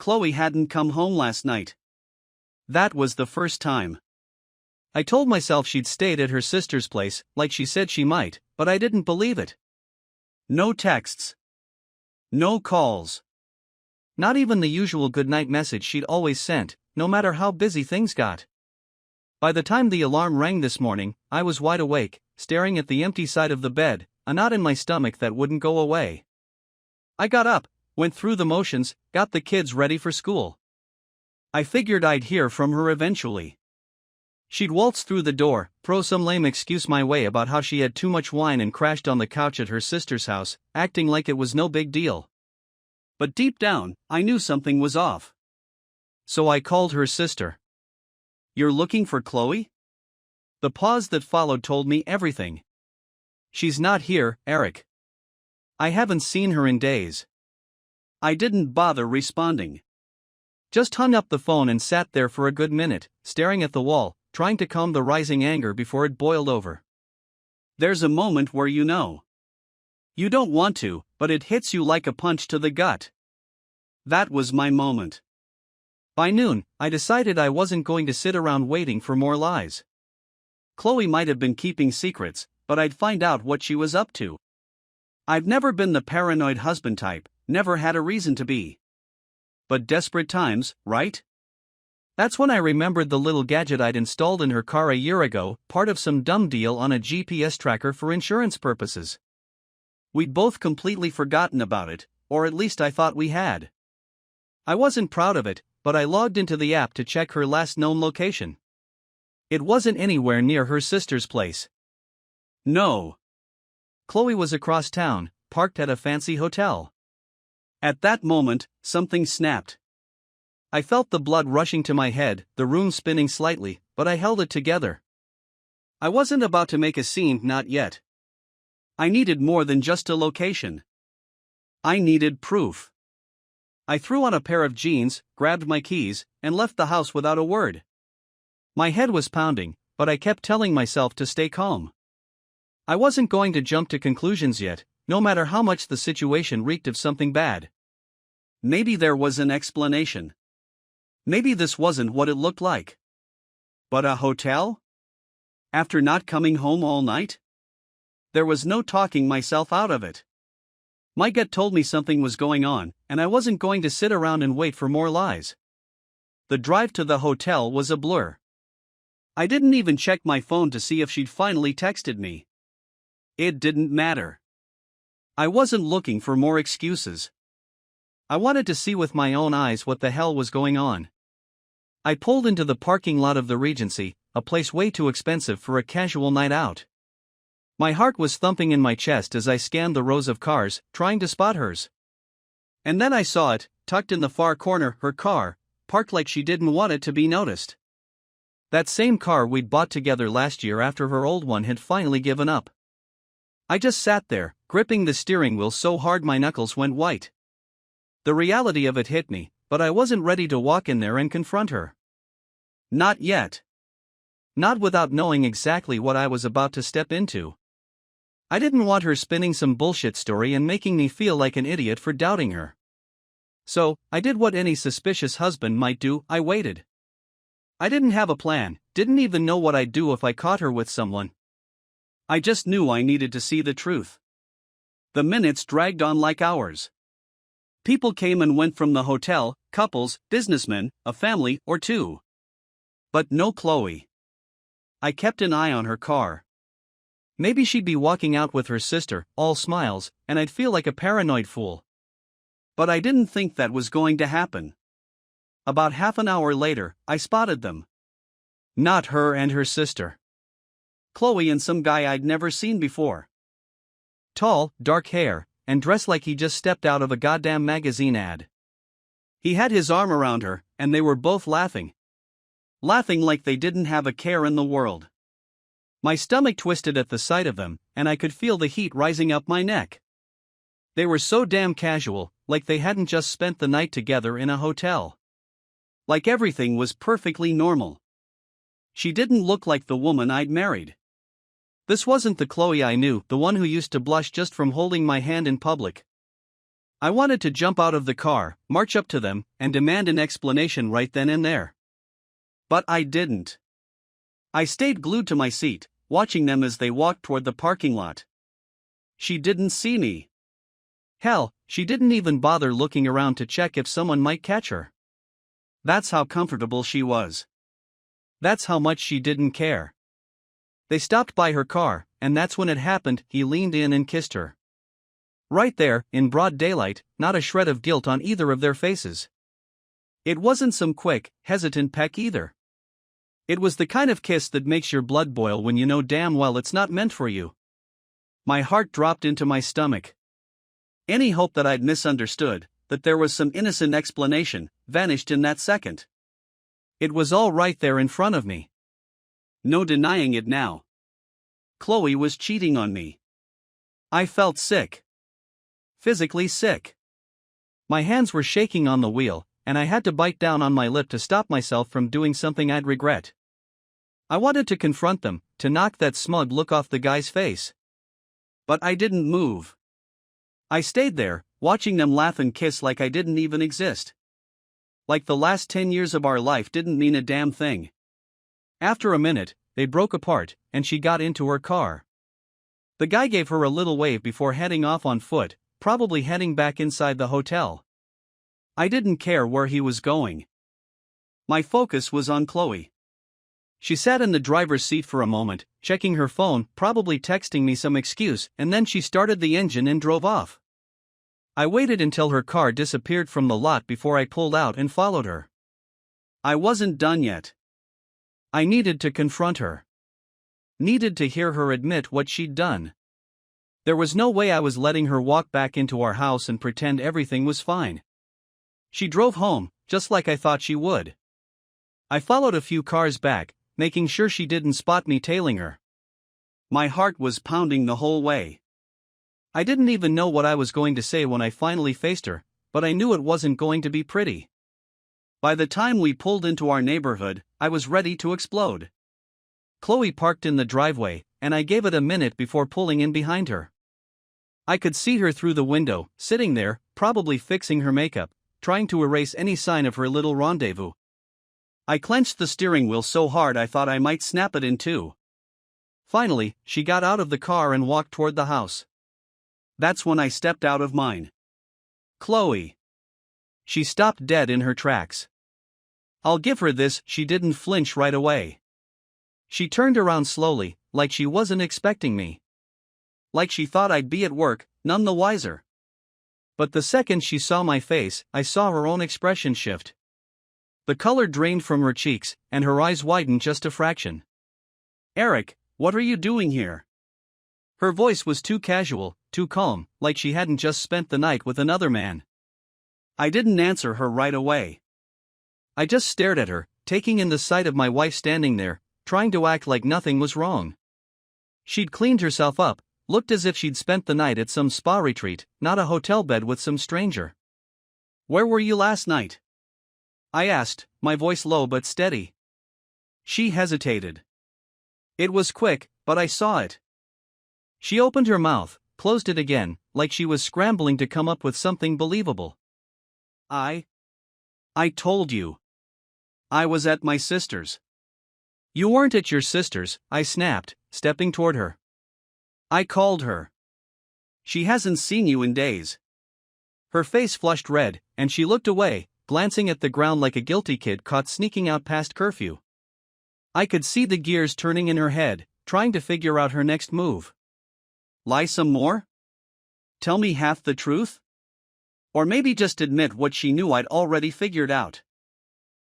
Chloe hadn't come home last night. That was the first time. I told myself she'd stayed at her sister's place, like she said she might, but I didn't believe it. No texts. No calls. Not even the usual goodnight message she'd always sent, no matter how busy things got. By the time the alarm rang this morning, I was wide awake, staring at the empty side of the bed, a knot in my stomach that wouldn't go away. I got up, went through the motions, got the kids ready for school. I figured I'd hear from her eventually. She'd waltz through the door, throw some lame excuse my way about how she had too much wine and crashed on the couch at her sister's house, acting like it was no big deal. But deep down, I knew something was off. So I called her sister. "You're looking for Chloe?" The pause that followed told me everything. "She's not here, Eric. I haven't seen her in days." I didn't bother responding. Just hung up the phone and sat there for a good minute, staring at the wall, trying to calm the rising anger before it boiled over. There's a moment where you know. You don't want to, but it hits you like a punch to the gut. That was my moment. By noon, I decided I wasn't going to sit around waiting for more lies. Chloe might have been keeping secrets, but I'd find out what she was up to. I've never been the paranoid husband type, never had a reason to be. But desperate times, right? That's when I remembered the little gadget I'd installed in her car a year ago, part of some dumb deal on a GPS tracker for insurance purposes. We'd both completely forgotten about it, or at least I thought we had. I wasn't proud of it, but I logged into the app to check her last known location. It wasn't anywhere near her sister's place. No. Chloe was across town, parked at a fancy hotel. At that moment, something snapped. I felt the blood rushing to my head, the room spinning slightly, but I held it together. I wasn't about to make a scene, not yet. I needed more than just a location. I needed proof. I threw on a pair of jeans, grabbed my keys, and left the house without a word. My head was pounding, but I kept telling myself to stay calm. I wasn't going to jump to conclusions yet, no matter how much the situation reeked of something bad. Maybe there was an explanation. Maybe this wasn't what it looked like. But a hotel? After not coming home all night? There was no talking myself out of it. My gut told me something was going on, and I wasn't going to sit around and wait for more lies. The drive to the hotel was a blur. I didn't even check my phone to see if she'd finally texted me. It didn't matter. I wasn't looking for more excuses. I wanted to see with my own eyes what the hell was going on. I pulled into the parking lot of the Regency, a place way too expensive for a casual night out. My heart was thumping in my chest as I scanned the rows of cars, trying to spot hers. And then I saw it, tucked in the far corner, her car, parked like she didn't want it to be noticed. That same car we'd bought together last year after her old one had finally given up. I just sat there, gripping the steering wheel so hard my knuckles went white. The reality of it hit me, but I wasn't ready to walk in there and confront her. Not yet. Not without knowing exactly what I was about to step into. I didn't want her spinning some bullshit story and making me feel like an idiot for doubting her. So, I did what any suspicious husband might do, I waited. I didn't have a plan, didn't even know what I'd do if I caught her with someone. I just knew I needed to see the truth. The minutes dragged on like hours. People came and went from the hotel, couples, businessmen, a family or two. But no Chloe. I kept an eye on her car. Maybe she'd be walking out with her sister, all smiles, and I'd feel like a paranoid fool. But I didn't think that was going to happen. About half an hour later, I spotted them. Not her and her sister. Chloe and some guy I'd never seen before. Tall, dark hair, and dressed like he just stepped out of a goddamn magazine ad. He had his arm around her, and they were both laughing. Laughing like they didn't have a care in the world. My stomach twisted at the sight of them, and I could feel the heat rising up my neck. They were so damn casual, like they hadn't just spent the night together in a hotel. Like everything was perfectly normal. She didn't look like the woman I'd married. This wasn't the Chloe I knew, the one who used to blush just from holding my hand in public. I wanted to jump out of the car, march up to them, and demand an explanation right then and there. But I didn't. I stayed glued to my seat, watching them as they walked toward the parking lot. She didn't see me. Hell, she didn't even bother looking around to check if someone might catch her. That's how comfortable she was. That's how much she didn't care. They stopped by her car, and that's when it happened. He leaned in and kissed her. Right there, in broad daylight, not a shred of guilt on either of their faces. It wasn't some quick, hesitant peck either. It was the kind of kiss that makes your blood boil when you know damn well it's not meant for you. My heart dropped into my stomach. Any hope that I'd misunderstood, that there was some innocent explanation, vanished in that second. It was all right there in front of me. No denying it now. Chloe was cheating on me. I felt sick. Physically sick. My hands were shaking on the wheel, and I had to bite down on my lip to stop myself from doing something I'd regret. I wanted to confront them, to knock that smug look off the guy's face. But I didn't move. I stayed there, watching them laugh and kiss like I didn't even exist. Like the last 10 years of our life didn't mean a damn thing. After a minute, they broke apart, and she got into her car. The guy gave her a little wave before heading off on foot, probably heading back inside the hotel. I didn't care where he was going. My focus was on Chloe. She sat in the driver's seat for a moment, checking her phone, probably texting me some excuse, and then she started the engine and drove off. I waited until her car disappeared from the lot before I pulled out and followed her. I wasn't done yet. I needed to confront her. Needed to hear her admit what she'd done. There was no way I was letting her walk back into our house and pretend everything was fine. She drove home, just like I thought she would. I followed a few cars back, making sure she didn't spot me tailing her. My heart was pounding the whole way. I didn't even know what I was going to say when I finally faced her, but I knew it wasn't going to be pretty. By the time we pulled into our neighborhood, I was ready to explode. Chloe parked in the driveway, and I gave it a minute before pulling in behind her. I could see her through the window, sitting there, probably fixing her makeup, trying to erase any sign of her little rendezvous. I clenched the steering wheel so hard I thought I might snap it in two. Finally, she got out of the car and walked toward the house. That's when I stepped out of mine. Chloe. She stopped dead in her tracks. I'll give her this, she didn't flinch right away. She turned around slowly, like she wasn't expecting me. Like she thought I'd be at work, none the wiser. But the second she saw my face, I saw her own expression shift. The color drained from her cheeks, and her eyes widened just a fraction. "Eric, what are you doing here?" Her voice was too casual, too calm, like she hadn't just spent the night with another man. I didn't answer her right away. I just stared at her, taking in the sight of my wife standing there, trying to act like nothing was wrong. She'd cleaned herself up, looked as if she'd spent the night at some spa retreat, not a hotel bed with some stranger. "Where were you last night?" I asked, my voice low but steady. She hesitated. It was quick, but I saw it. She opened her mouth, closed it again, like she was scrambling to come up with something believable. I told you. I was at my sister's." "You weren't at your sister's," I snapped, stepping toward her. "I called her. She hasn't seen you in days." Her face flushed red, and she looked away, glancing at the ground like a guilty kid caught sneaking out past curfew. I could see the gears turning in her head, trying to figure out her next move. Lie some more? Tell me half the truth? Or maybe just admit what she knew I'd already figured out.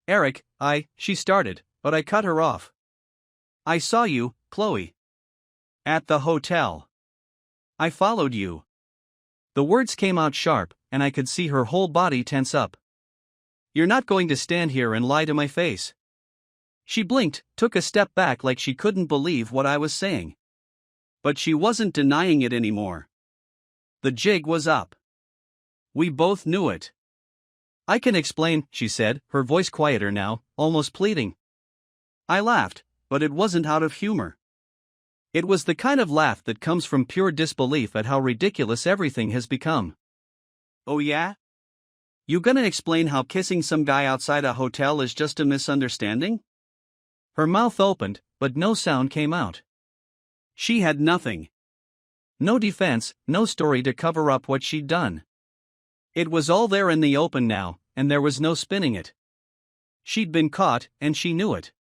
"Eric, she started, but I cut her off. "I saw you, Chloe. At the hotel. I followed you." The words came out sharp, and I could see her whole body tense up. "You're not going to stand here and lie to my face." She blinked, took a step back like she couldn't believe what I was saying. But she wasn't denying it anymore. The jig was up. We both knew it. "I can explain," she said, her voice quieter now, almost pleading. I laughed, but it wasn't out of humor. It was the kind of laugh that comes from pure disbelief at how ridiculous everything has become. Oh yeah? You gonna explain how kissing some guy outside a hotel is just a misunderstanding? Her mouth opened, but no sound came out. She had nothing. No defense, no story to cover up what she'd done. It was all there in the open now, and there was no spinning it. She'd been caught, and she knew it.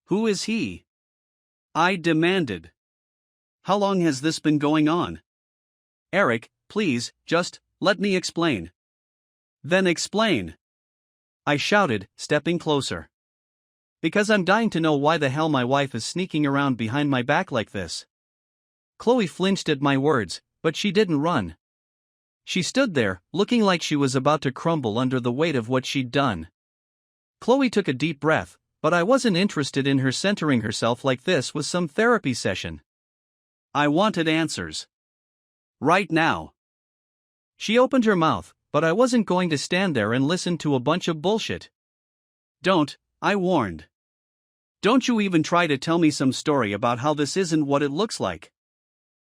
Who is he? I demanded. How long has this been going on? Eric, please, just let me explain. Then explain. I shouted, stepping closer. Because I'm dying to know why the hell my wife is sneaking around behind my back like this. Chloe flinched at my words, but she didn't run. She stood there, looking like she was about to crumble under the weight of what she'd done. Chloe took a deep breath, but I wasn't interested in her centering herself like this was some therapy session. I wanted answers. Right now. She opened her mouth, but I wasn't going to stand there and listen to a bunch of bullshit. Don't, I warned. Don't you even try to tell me some story about how this isn't what it looks like.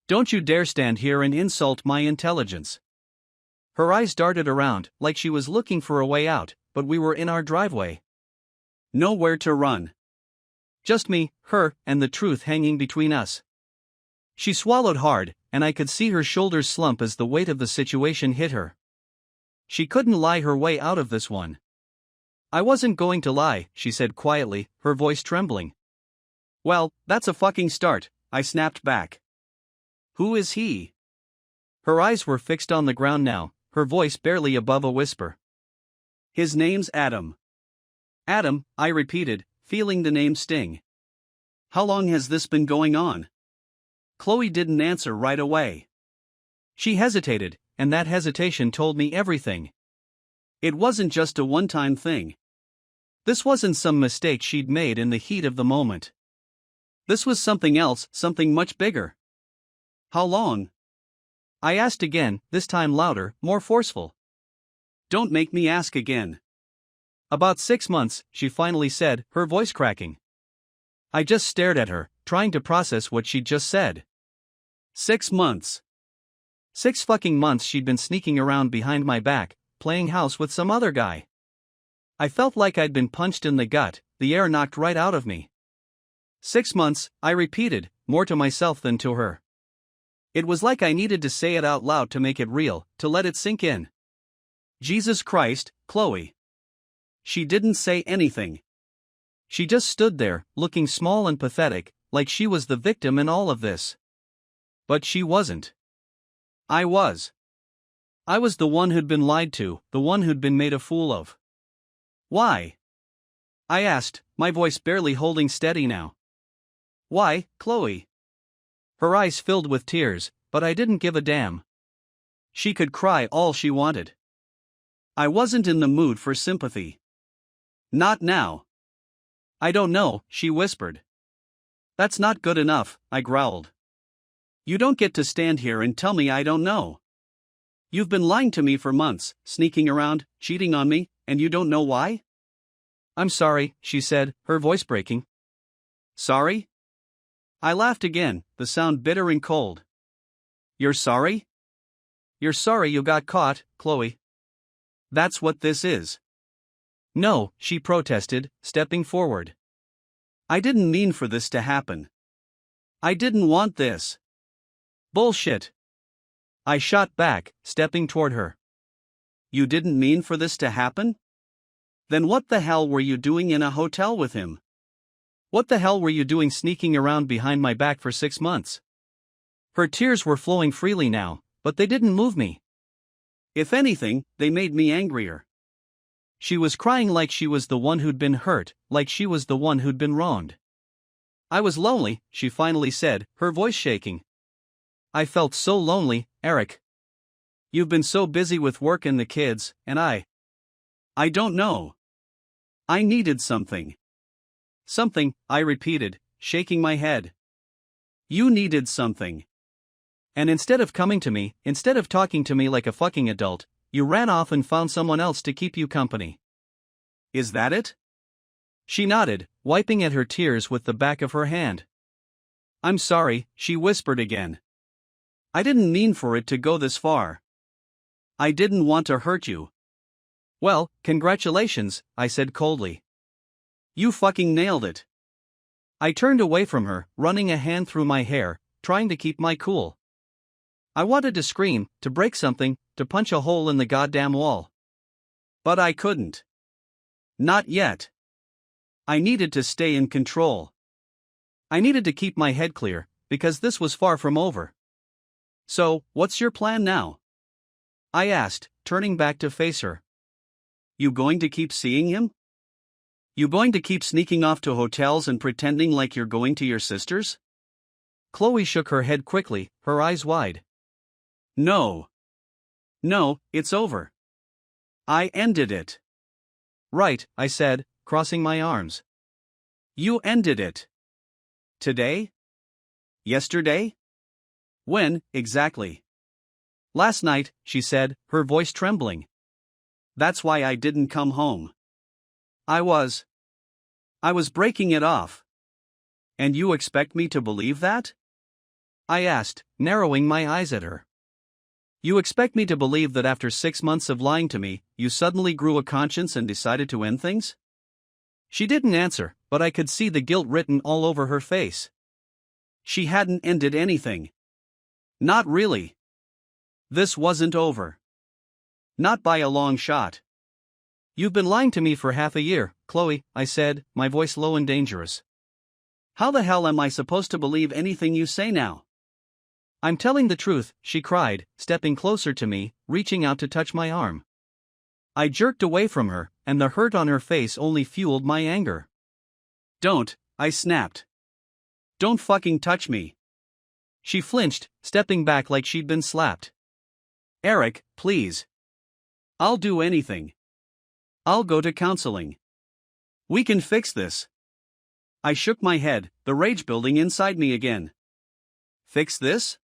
Don't you dare stand here and insult my intelligence. Her eyes darted around, like she was looking for a way out, but we were in our driveway. Nowhere to run. Just me, her, and the truth hanging between us. She swallowed hard, and I could see her shoulders slump as the weight of the situation hit her. She couldn't lie her way out of this one. I wasn't going to lie, she said quietly, her voice trembling. Well, that's a fucking start, I snapped back. Who is he? Her eyes were fixed on the ground now, her voice barely above a whisper. His name's Adam. Adam, I repeated, feeling the name sting. How long has this been going on? Chloe didn't answer right away. She hesitated, and that hesitation told me everything. It wasn't just a one-time thing. This wasn't some mistake she'd made in the heat of the moment. This was something else, something much bigger. How long? I asked again, this time louder, more forceful. Don't make me ask again. About 6 months, she finally said, her voice cracking. I just stared at her, trying to process what she'd just said. 6 months. 6 fucking months she'd been sneaking around behind my back, playing house with some other guy. I felt like I'd been punched in the gut, the air knocked right out of me. 6 months, I repeated, more to myself than to her. It was like I needed to say it out loud to make it real, to let it sink in. Jesus Christ, Chloe. She didn't say anything. She just stood there, looking small and pathetic, like she was the victim in all of this. But she wasn't. I was. I was the one who'd been lied to, the one who'd been made a fool of. Why? I asked, my voice barely holding steady now. Why, Chloe? Her eyes filled with tears, but I didn't give a damn. She could cry all she wanted. I wasn't in the mood for sympathy. Not now. I don't know, she whispered. That's not good enough, I growled. You don't get to stand here and tell me I don't know. You've been lying to me for months, sneaking around, cheating on me, and you don't know why? I'm sorry, she said, her voice breaking. Sorry? I laughed again, the sound bitter and cold. You're sorry? You're sorry you got caught, Chloe. That's what this is. No, she protested, stepping forward. I didn't mean for this to happen. I didn't want this. Bullshit. I shot back, stepping toward her. You didn't mean for this to happen? Then what the hell were you doing in a hotel with him? What the hell were you doing sneaking around behind my back for 6 months? Her tears were flowing freely now, but they didn't move me. If anything, they made me angrier. She was crying like she was the one who'd been hurt, like she was the one who'd been wronged. I was lonely, she finally said, her voice shaking. I felt so lonely, Eric. You've been so busy with work and the kids, and I don't know. I needed something. Something, I repeated, shaking my head. You needed something. And instead of coming to me, instead of talking to me like a fucking adult, you ran off and found someone else to keep you company. Is that it? She nodded, wiping at her tears with the back of her hand. I'm sorry, she whispered again. I didn't mean for it to go this far. I didn't want to hurt you. Well, congratulations, I said coldly. You fucking nailed it. I turned away from her, running a hand through my hair, trying to keep my cool. I wanted to scream, to break something, to punch a hole in the goddamn wall. But I couldn't. Not yet. I needed to stay in control. I needed to keep my head clear, because this was far from over. So, what's your plan now? I asked, turning back to face her. You going to keep seeing him? You going to keep sneaking off to hotels and pretending like you're going to your sister's? Chloe shook her head quickly, her eyes wide. No. No, it's over. I ended it. Right, I said, crossing my arms. You ended it. Today? Yesterday? When, exactly? Last night, she said, her voice trembling. That's why I didn't come home. I was breaking it off. And you expect me to believe that? I asked, narrowing my eyes at her. You expect me to believe that after 6 months of lying to me, you suddenly grew a conscience and decided to end things? She didn't answer, but I could see the guilt written all over her face. She hadn't ended anything. Not really. This wasn't over. Not by a long shot. You've been lying to me for half a year, Chloe, I said, my voice low and dangerous. How the hell am I supposed to believe anything you say now? I'm telling the truth, she cried, stepping closer to me, reaching out to touch my arm. I jerked away from her, and the hurt on her face only fueled my anger. Don't, I snapped. Don't fucking touch me. She flinched, stepping back like she'd been slapped. Eric, please. I'll do anything. I'll go to counseling. We can fix this. I shook my head, the rage building inside me again. Fix this?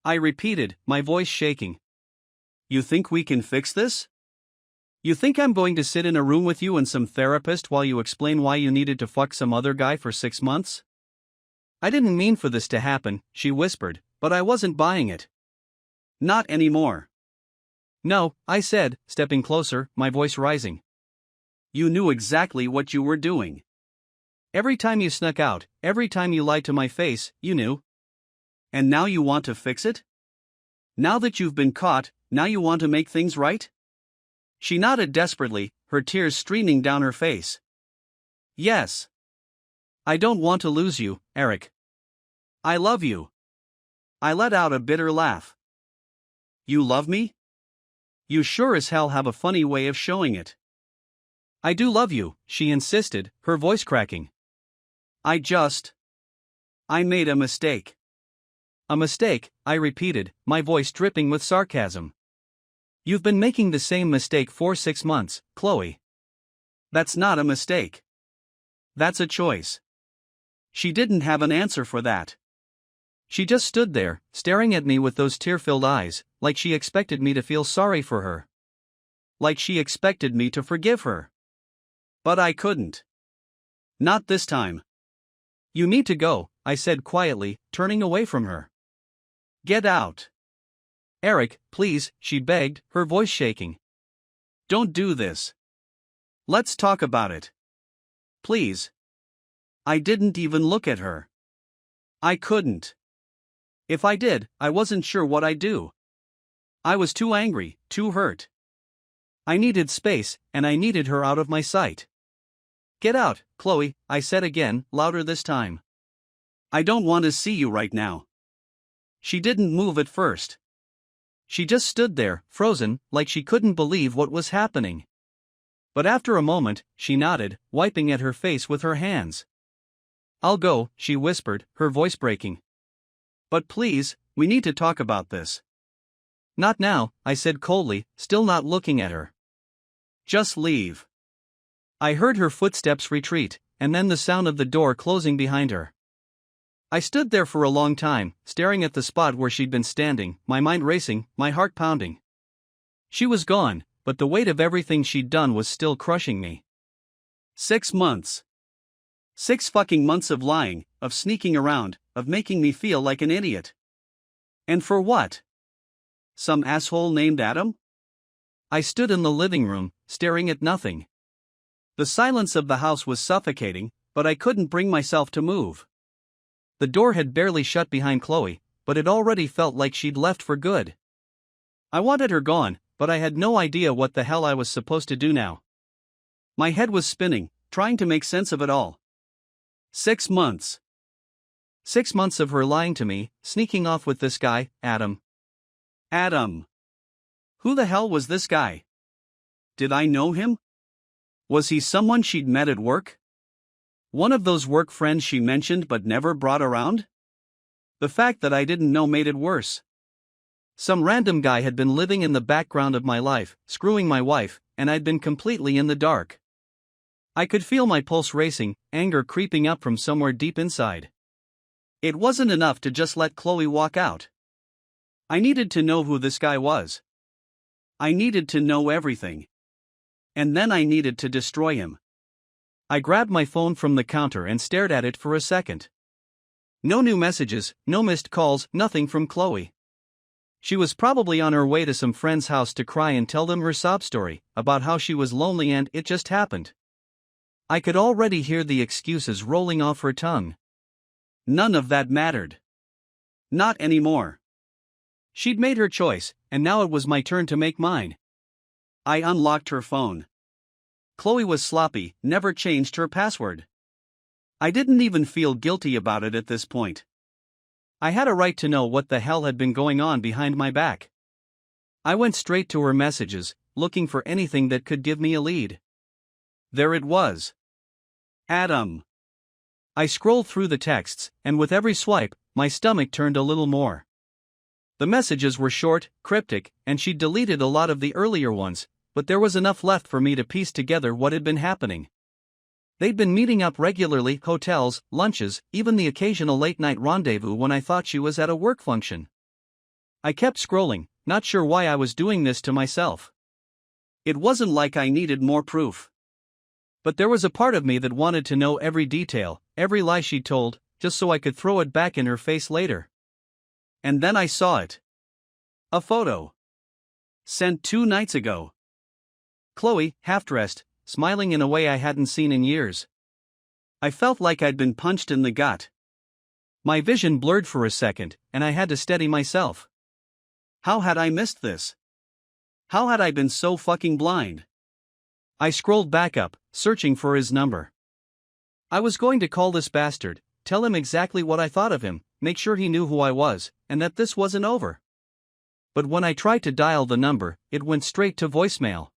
I repeated, my voice shaking. You think we can fix this? You think I'm going to sit in a room with you and some therapist while you explain why you needed to fuck some other guy for 6 months? I didn't mean for this to happen, she whispered, but I wasn't buying it. Not anymore. No, I said, stepping closer, my voice rising. You knew exactly what you were doing. Every time you snuck out, every time you lied to my face, you knew. And now you want to fix it? Now that you've been caught, now you want to make things right? She nodded desperately, her tears streaming down her face. Yes. I don't want to lose you, Eric. I love you. I let out a bitter laugh. You love me? You sure as hell have a funny way of showing it. I do love you, she insisted, her voice cracking. I made a mistake. A mistake, I repeated, my voice dripping with sarcasm. You've been making the same mistake for 6 months, Chloe. That's not a mistake. That's a choice. She didn't have an answer for that. She just stood there, staring at me with those tear-filled eyes, like she expected me to feel sorry for her. Like she expected me to forgive her. But I couldn't. Not this time. You need to go, I said quietly, turning away from her. Get out. Eric, please, she begged, her voice shaking. Don't do this. Let's talk about it. Please. I didn't even look at her. I couldn't. If I did, I wasn't sure what I'd do. I was too angry, too hurt. I needed space, and I needed her out of my sight. Get out, Chloe, I said again, louder this time. I don't want to see you right now. She didn't move at first. She just stood there, frozen, like she couldn't believe what was happening. But after a moment, she nodded, wiping at her face with her hands. I'll go, she whispered, her voice breaking. But please, we need to talk about this. Not now, I said coldly, still not looking at her. Just leave. I heard her footsteps retreat, and then the sound of the door closing behind her. I stood there for a long time, staring at the spot where she'd been standing, my mind racing, my heart pounding. She was gone, but the weight of everything she'd done was still crushing me. 6 months. 6 fucking months of lying, of sneaking around, of making me feel like an idiot. And for what? Some asshole named Adam? I stood in the living room, staring at nothing. The silence of the house was suffocating, but I couldn't bring myself to move. The door had barely shut behind Chloe, but it already felt like she'd left for good. I wanted her gone, but I had no idea what the hell I was supposed to do now. My head was spinning, trying to make sense of it all. 6 months. 6 months of her lying to me, sneaking off with this guy, Adam. Adam. Who the hell was this guy? Did I know him? Was he someone she'd met at work? One of those work friends she mentioned but never brought around? The fact that I didn't know made it worse. Some random guy had been living in the background of my life, screwing my wife, and I'd been completely in the dark. I could feel my pulse racing, anger creeping up from somewhere deep inside. It wasn't enough to just let Chloe walk out. I needed to know who this guy was. I needed to know everything. And then I needed to destroy him. I grabbed my phone from the counter and stared at it for a second. No new messages, no missed calls, nothing from Chloe. She was probably on her way to some friend's house to cry and tell them her sob story, about how she was lonely and it just happened. I could already hear the excuses rolling off her tongue. None of that mattered. Not anymore. She'd made her choice, and now it was my turn to make mine. I unlocked her phone. Chloe was sloppy, never changed her password. I didn't even feel guilty about it at this point. I had a right to know what the hell had been going on behind my back. I went straight to her messages, looking for anything that could give me a lead. There it was. Adam. I scrolled through the texts, and with every swipe, my stomach turned a little more. The messages were short, cryptic, and she'd deleted a lot of the earlier ones, but there was enough left for me to piece together what had been happening. They'd been meeting up regularly, hotels, lunches, even the occasional late-night rendezvous when I thought she was at a work function. I kept scrolling, not sure why I was doing this to myself. It wasn't like I needed more proof. But there was a part of me that wanted to know every detail, every lie she told, just so I could throw it back in her face later. And then I saw it. A photo. Sent 2 nights ago. Chloe, half-dressed, smiling in a way I hadn't seen in years. I felt like I'd been punched in the gut. My vision blurred for a second, and I had to steady myself. How had I missed this? How had I been so fucking blind? I scrolled back up, searching for his number. I was going to call this bastard, tell him exactly what I thought of him, make sure he knew who I was, and that this wasn't over. But when I tried to dial the number, it went straight to voicemail.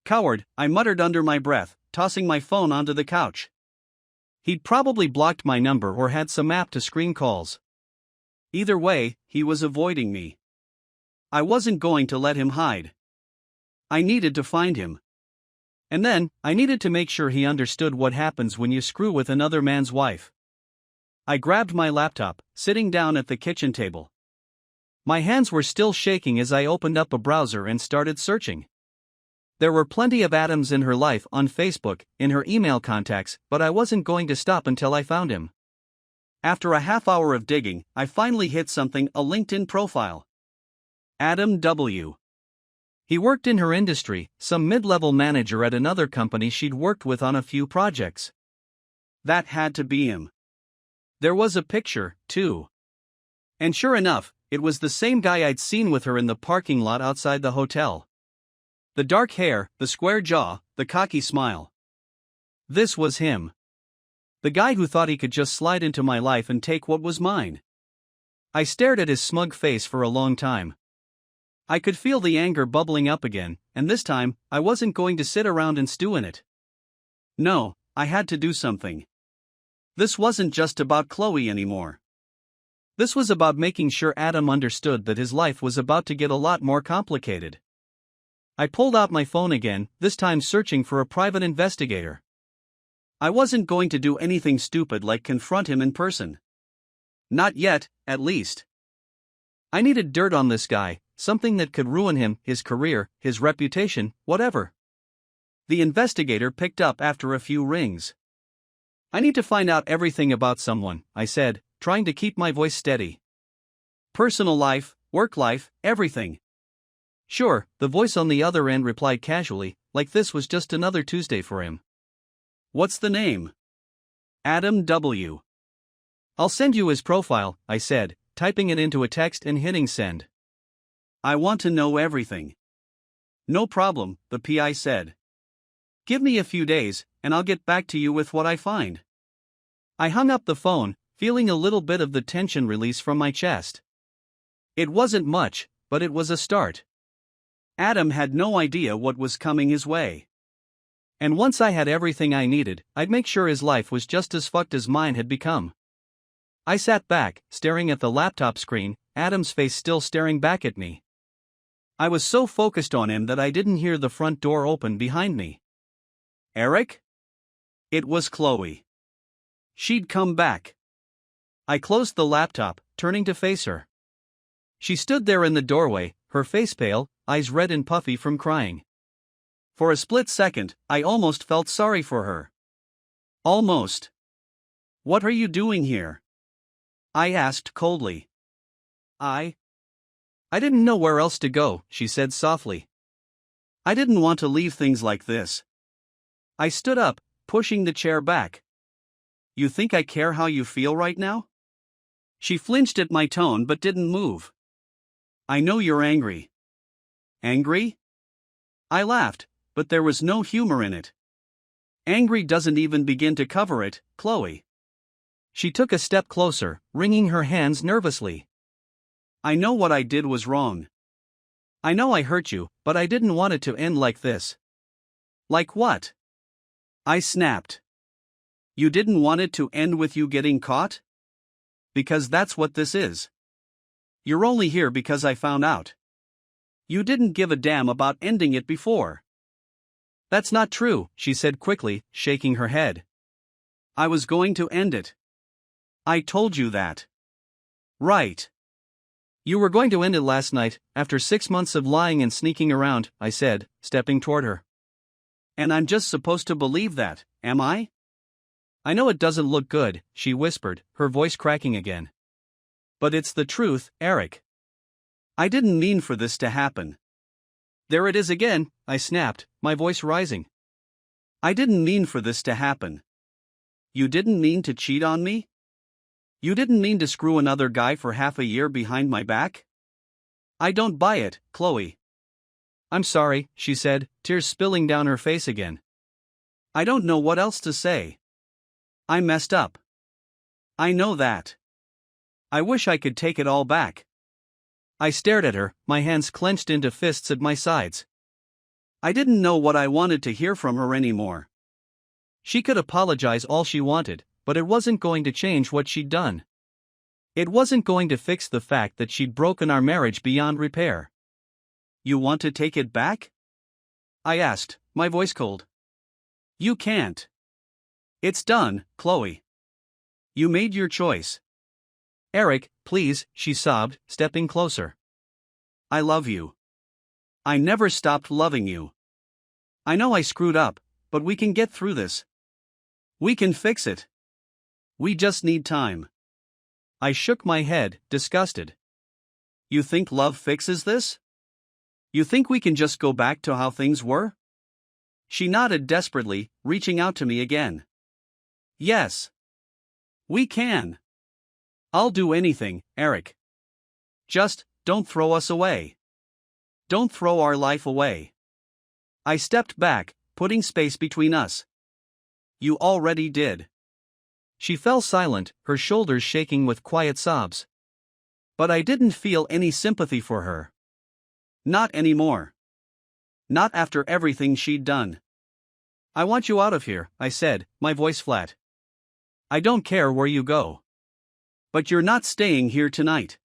Coward, I muttered under my breath, tossing my phone onto the couch. He'd probably blocked my number or had some app to screen calls. Either way, he was avoiding me. I wasn't going to let him hide. I needed to find him. And then, I needed to make sure he understood what happens when you screw with another man's wife. I grabbed my laptop, sitting down at the kitchen table. My hands were still shaking as I opened up a browser and started searching. There were plenty of Adams in her life on Facebook, in her email contacts, but I wasn't going to stop until I found him. After a half hour of digging, I finally hit something, a LinkedIn profile. Adam W. He worked in her industry, some mid-level manager at another company she'd worked with on a few projects. That had to be him. There was a picture, too. And sure enough, it was the same guy I'd seen with her in the parking lot outside the hotel. The dark hair, the square jaw, the cocky smile. This was him. The guy who thought he could just slide into my life and take what was mine. I stared at his smug face for a long time. I could feel the anger bubbling up again, and this time, I wasn't going to sit around and stew in it. No, I had to do something. This wasn't just about Chloe anymore. This was about making sure Adam understood that his life was about to get a lot more complicated. I pulled out my phone again, this time searching for a private investigator. I wasn't going to do anything stupid like confront him in person. Not yet, at least. I needed dirt on this guy, something that could ruin him, his career, his reputation, whatever. The investigator picked up after a few rings. I need to find out everything about someone, I said, trying to keep my voice steady. Personal life, work life, everything. Sure, the voice on the other end replied casually, like this was just another Tuesday for him. What's the name? Adam W. I'll send you his profile, I said, typing it into a text and hitting send. I want to know everything. No problem, the PI said. Give me a few days, and I'll get back to you with what I find. I hung up the phone, feeling a little bit of the tension release from my chest. It wasn't much, but it was a start. Adam had no idea what was coming his way. And once I had everything I needed, I'd make sure his life was just as fucked as mine had become. I sat back, staring at the laptop screen, Adam's face still staring back at me. I was so focused on him that I didn't hear the front door open behind me. Eric? It was Chloe. She'd come back. I closed the laptop, turning to face her. She stood there in the doorway, her face pale, eyes red and puffy from crying. For a split second, I almost felt sorry for her. Almost. What are you doing here? I asked coldly. I didn't know where else to go, she said softly. I didn't want to leave things like this. I stood up, pushing the chair back. You think I care how you feel right now? She flinched at my tone but didn't move. I know you're angry. Angry? I laughed, but there was no humor in it. Angry doesn't even begin to cover it, Chloe. She took a step closer, wringing her hands nervously. I know what I did was wrong. I know I hurt you, but I didn't want it to end like this. Like what? I snapped. You didn't want it to end with you getting caught? Because that's what this is. You're only here because I found out. You didn't give a damn about ending it before. That's not true, she said quickly, shaking her head. I was going to end it. I told you that. Right. You were going to end it last night, after 6 months of lying and sneaking around, I said, stepping toward her. And I'm just supposed to believe that, am I? I know it doesn't look good, she whispered, her voice cracking again. But it's the truth, Eric. I didn't mean for this to happen. There it is again, I snapped, my voice rising. I didn't mean for this to happen. You didn't mean to cheat on me? You didn't mean to screw another guy for half a year behind my back? I don't buy it, Chloe. I'm sorry, she said, tears spilling down her face again. I don't know what else to say. I messed up. I know that. I wish I could take it all back. I stared at her, my hands clenched into fists at my sides. I didn't know what I wanted to hear from her anymore. She could apologize all she wanted, but it wasn't going to change what she'd done. It wasn't going to fix the fact that she'd broken our marriage beyond repair. You want to take it back? I asked, my voice cold. You can't. It's done, Chloe. You made your choice. Eric, please, she sobbed, stepping closer. I love you. I never stopped loving you. I know I screwed up, but we can get through this. We can fix it. We just need time. I shook my head, disgusted. You think love fixes this? You think we can just go back to how things were? She nodded desperately, reaching out to me again. Yes. We can. I'll do anything, Eric. Just, don't throw us away. Don't throw our life away. I stepped back, putting space between us. You already did. She fell silent, her shoulders shaking with quiet sobs. But I didn't feel any sympathy for her. Not anymore. Not after everything she'd done. I want you out of here, I said, my voice flat. I don't care where you go. But you're not staying here tonight.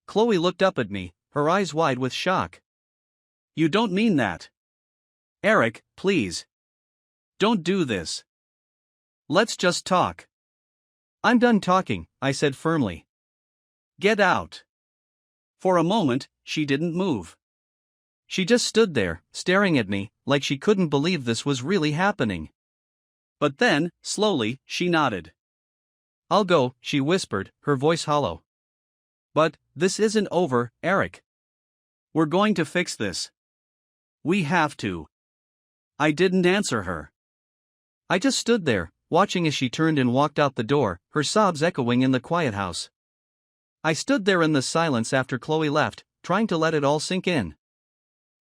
Chloe looked up at me, her eyes wide with shock. You don't mean that. Eric, please. Don't do this. Let's just talk. I'm done talking, I said firmly. Get out. For a moment, she didn't move. She just stood there, staring at me, like she couldn't believe this was really happening. But then, slowly, she nodded. I'll go, she whispered, her voice hollow. But, this isn't over, Eric. We're going to fix this. We have to. I didn't answer her. I just stood there, watching as she turned and walked out the door, her sobs echoing in the quiet house. I stood there in the silence after Chloe left, trying to let it all sink in.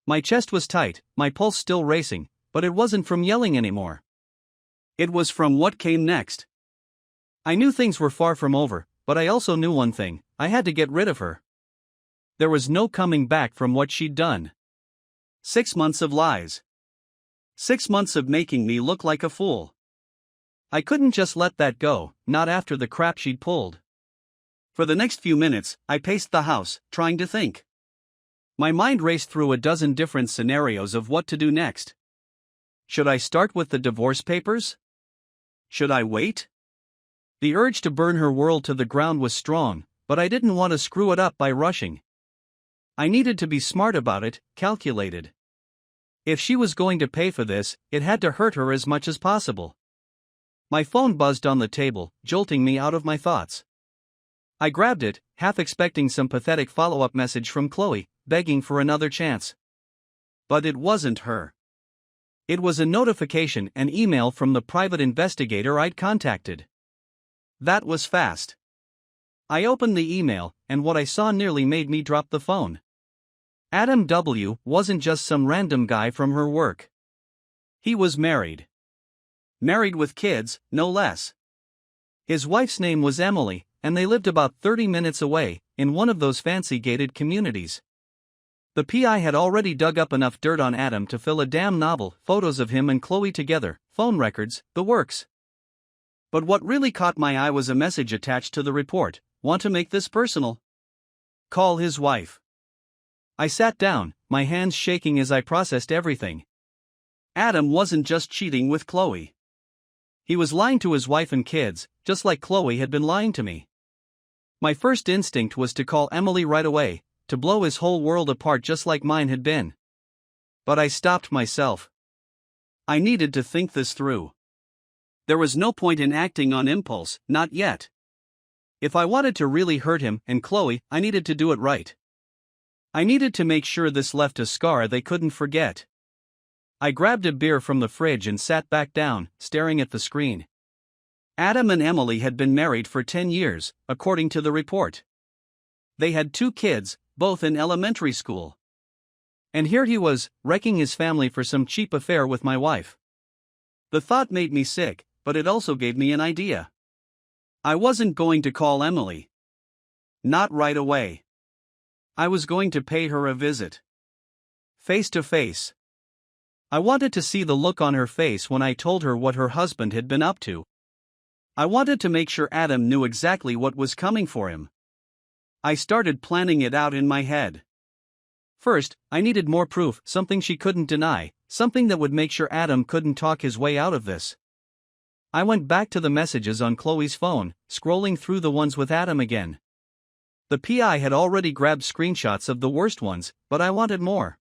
My chest was tight, my pulse still racing, but it wasn't from yelling anymore. It was from what came next. I knew things were far from over, but I also knew one thing: I had to get rid of her. There was no coming back from what she'd done. 6 months of lies. 6 months of making me look like a fool. I couldn't just let that go, not after the crap she'd pulled. For the next few minutes, I paced the house, trying to think. My mind raced through a dozen different scenarios of what to do next. Should I start with the divorce papers? Should I wait? The urge to burn her world to the ground was strong, but I didn't want to screw it up by rushing. I needed to be smart about it, calculated. If she was going to pay for this, it had to hurt her as much as possible. My phone buzzed on the table, jolting me out of my thoughts. I grabbed it, half expecting some pathetic follow-up message from Chloe, begging for another chance. But it wasn't her. It was a notification, an email from the private investigator I'd contacted. That was fast. I opened the email, and what I saw nearly made me drop the phone. Adam W. wasn't just some random guy from her work. He was married. Married with kids, no less. His wife's name was Emily, and they lived about 30 minutes away, in one of those fancy gated communities. The PI had already dug up enough dirt on Adam to fill a damn novel, photos of him and Chloe together, phone records, the works. But what really caught my eye was a message attached to the report: "Want to make this personal? Call his wife." I sat down, my hands shaking as I processed everything. Adam wasn't just cheating with Chloe. He was lying to his wife and kids, just like Chloe had been lying to me. My first instinct was to call Emily right away, to blow his whole world apart just like mine had been. But I stopped myself. I needed to think this through. There was no point in acting on impulse, not yet. If I wanted to really hurt him and Chloe, I needed to do it right. I needed to make sure this left a scar they couldn't forget. I grabbed a beer from the fridge and sat back down, staring at the screen. Adam and Emily had been married for 10 years, according to the report. They had 2 kids, both in elementary school. And here he was, wrecking his family for some cheap affair with my wife. The thought made me sick, but it also gave me an idea. I wasn't going to call Emily. Not right away. I was going to pay her a visit. Face to face. I wanted to see the look on her face when I told her what her husband had been up to. I wanted to make sure Adam knew exactly what was coming for him. I started planning it out in my head. First, I needed more proof, something she couldn't deny, something that would make sure Adam couldn't talk his way out of this. I went back to the messages on Chloe's phone, scrolling through the ones with Adam again. The PI had already grabbed screenshots of the worst ones, but I wanted more.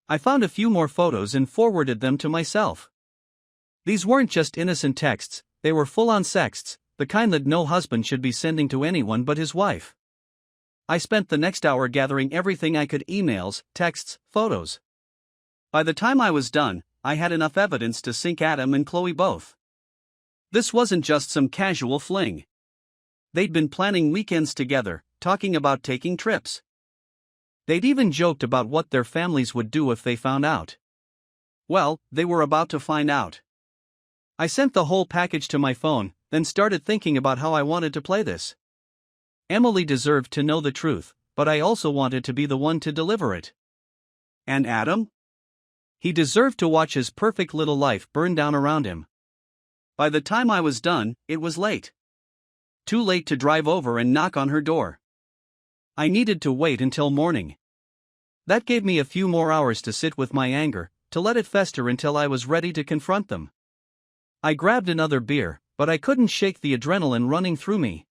I found a few more photos and forwarded them to myself. These weren't just innocent texts, they were full-on sexts, the kind that no husband should be sending to anyone but his wife. I spent the next hour gathering everything I could: emails, texts, photos. By the time I was done, I had enough evidence to sink Adam and Chloe both. This wasn't just some casual fling. They'd been planning weekends together, talking about taking trips. They'd even joked about what their families would do if they found out. Well, they were about to find out. I sent the whole package to my phone, then started thinking about how I wanted to play this. Emily deserved to know the truth, but I also wanted to be the one to deliver it. And Adam? He deserved to watch his perfect little life burn down around him. By the time I was done, it was late. Too late to drive over and knock on her door. I needed to wait until morning. That gave me a few more hours to sit with my anger, to let it fester until I was ready to confront them. I grabbed another beer, but I couldn't shake the adrenaline running through me.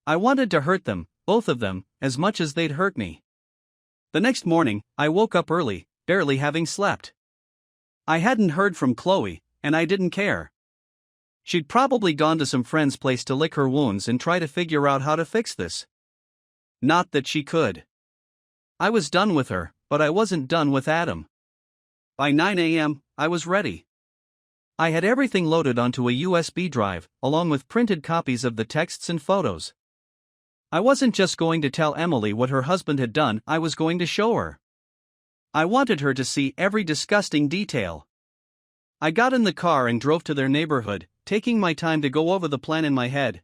I wanted to hurt them, both of them, as much as they'd hurt me. The next morning, I woke up early, barely having slept. I hadn't heard from Chloe, and I didn't care. She'd probably gone to some friend's place to lick her wounds and try to figure out how to fix this. Not that she could. I was done with her, but I wasn't done with Adam. By 9 a.m., I was ready. I had everything loaded onto a USB drive, along with printed copies of the texts and photos. I wasn't just going to tell Emily what her husband had done, I was going to show her. I wanted her to see every disgusting detail. I got in the car and drove to their neighborhood, taking my time to go over the plan in my head.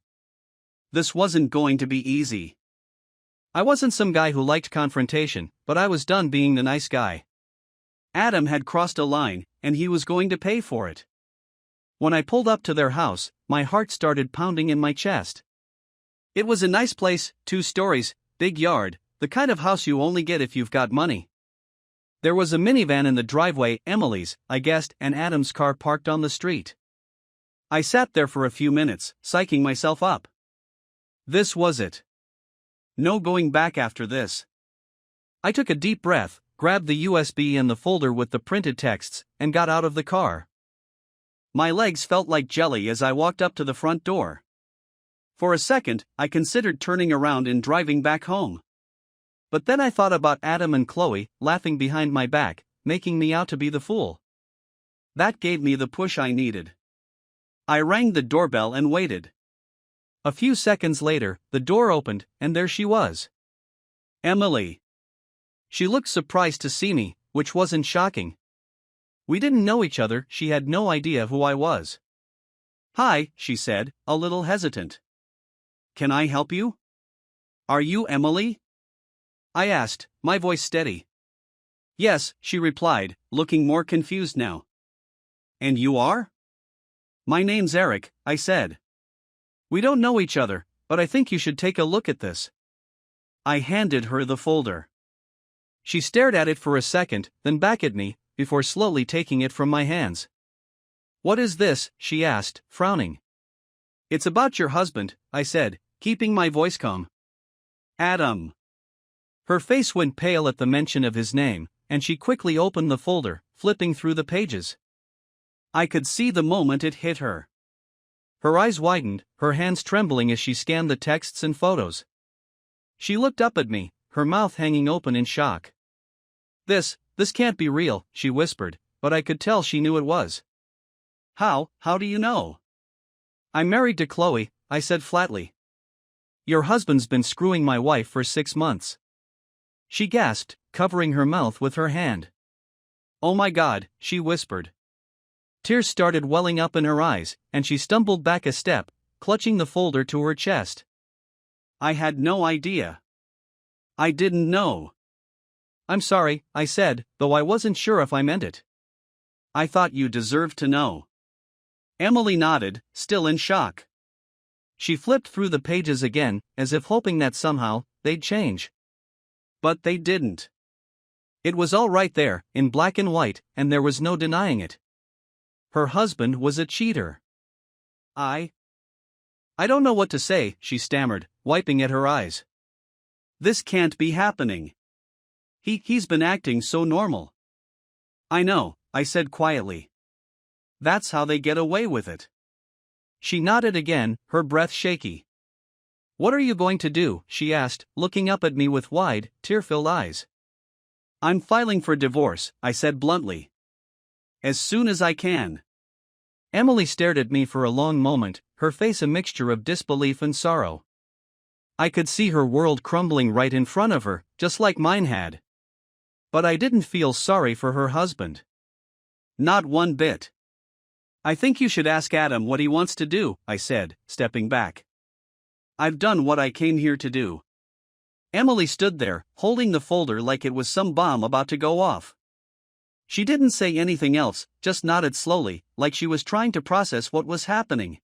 This wasn't going to be easy. I wasn't some guy who liked confrontation, but I was done being the nice guy. Adam had crossed a line, and he was going to pay for it. When I pulled up to their house, my heart started pounding in my chest. It was a nice place, 2 stories, big yard, the kind of house you only get if you've got money. There was a minivan in the driveway, Emily's, I guessed, and Adam's car parked on the street. I sat there for a few minutes, psyching myself up. This was it. No going back after this. I took a deep breath, grabbed the USB and the folder with the printed texts, and got out of the car. My legs felt like jelly as I walked up to the front door. For a second, I considered turning around and driving back home. But then I thought about Adam and Chloe, laughing behind my back, making me out to be the fool. That gave me the push I needed. I rang the doorbell and waited. A few seconds later, the door opened, and there she was. Emily. She looked surprised to see me, which wasn't shocking. We didn't know each other, she had no idea who I was. Hi, she said, a little hesitant. Can I help you? Are you Emily? I asked, my voice steady. Yes, she replied, looking more confused now. And you are? My name's Eric, I said. We don't know each other, but I think you should take a look at this. I handed her the folder. She stared at it for a second, then back at me, before slowly taking it from my hands. What is this? She asked, frowning. It's about your husband, I said, keeping my voice calm. Adam. Her face went pale at the mention of his name, and she quickly opened the folder, flipping through the pages. I could see the moment it hit her. Her eyes widened, her hands trembling as she scanned the texts and photos. She looked up at me, her mouth hanging open in shock. This can't be real, she whispered, but I could tell she knew it was. How do you know? I'm married to Chloe, I said flatly. Your husband's been screwing my wife for 6 months. She gasped, covering her mouth with her hand. Oh my God, she whispered. Tears started welling up in her eyes, and she stumbled back a step, clutching the folder to her chest. I had no idea. I didn't know. I'm sorry, I said, though I wasn't sure if I meant it. I thought you deserved to know. Emily nodded, still in shock. She flipped through the pages again, as if hoping that somehow, they'd change. But they didn't. It was all right there, in black and white, and there was no denying it. Her husband was a cheater. I don't know what to say, she stammered, wiping at her eyes. This can't be happening. He's been acting so normal. I know, I said quietly. That's how they get away with it. She nodded again, her breath shaky. What are you going to do? She asked, looking up at me with wide, tear-filled eyes. I'm filing for divorce, I said bluntly. As soon as I can. Emily stared at me for a long moment, her face a mixture of disbelief and sorrow. I could see her world crumbling right in front of her, just like mine had. But I didn't feel sorry for her husband. Not one bit. I think you should ask Adam what he wants to do, I said, stepping back. I've done what I came here to do. Emily stood there, holding the folder like it was some bomb about to go off. She didn't say anything else, just nodded slowly, like she was trying to process what was happening.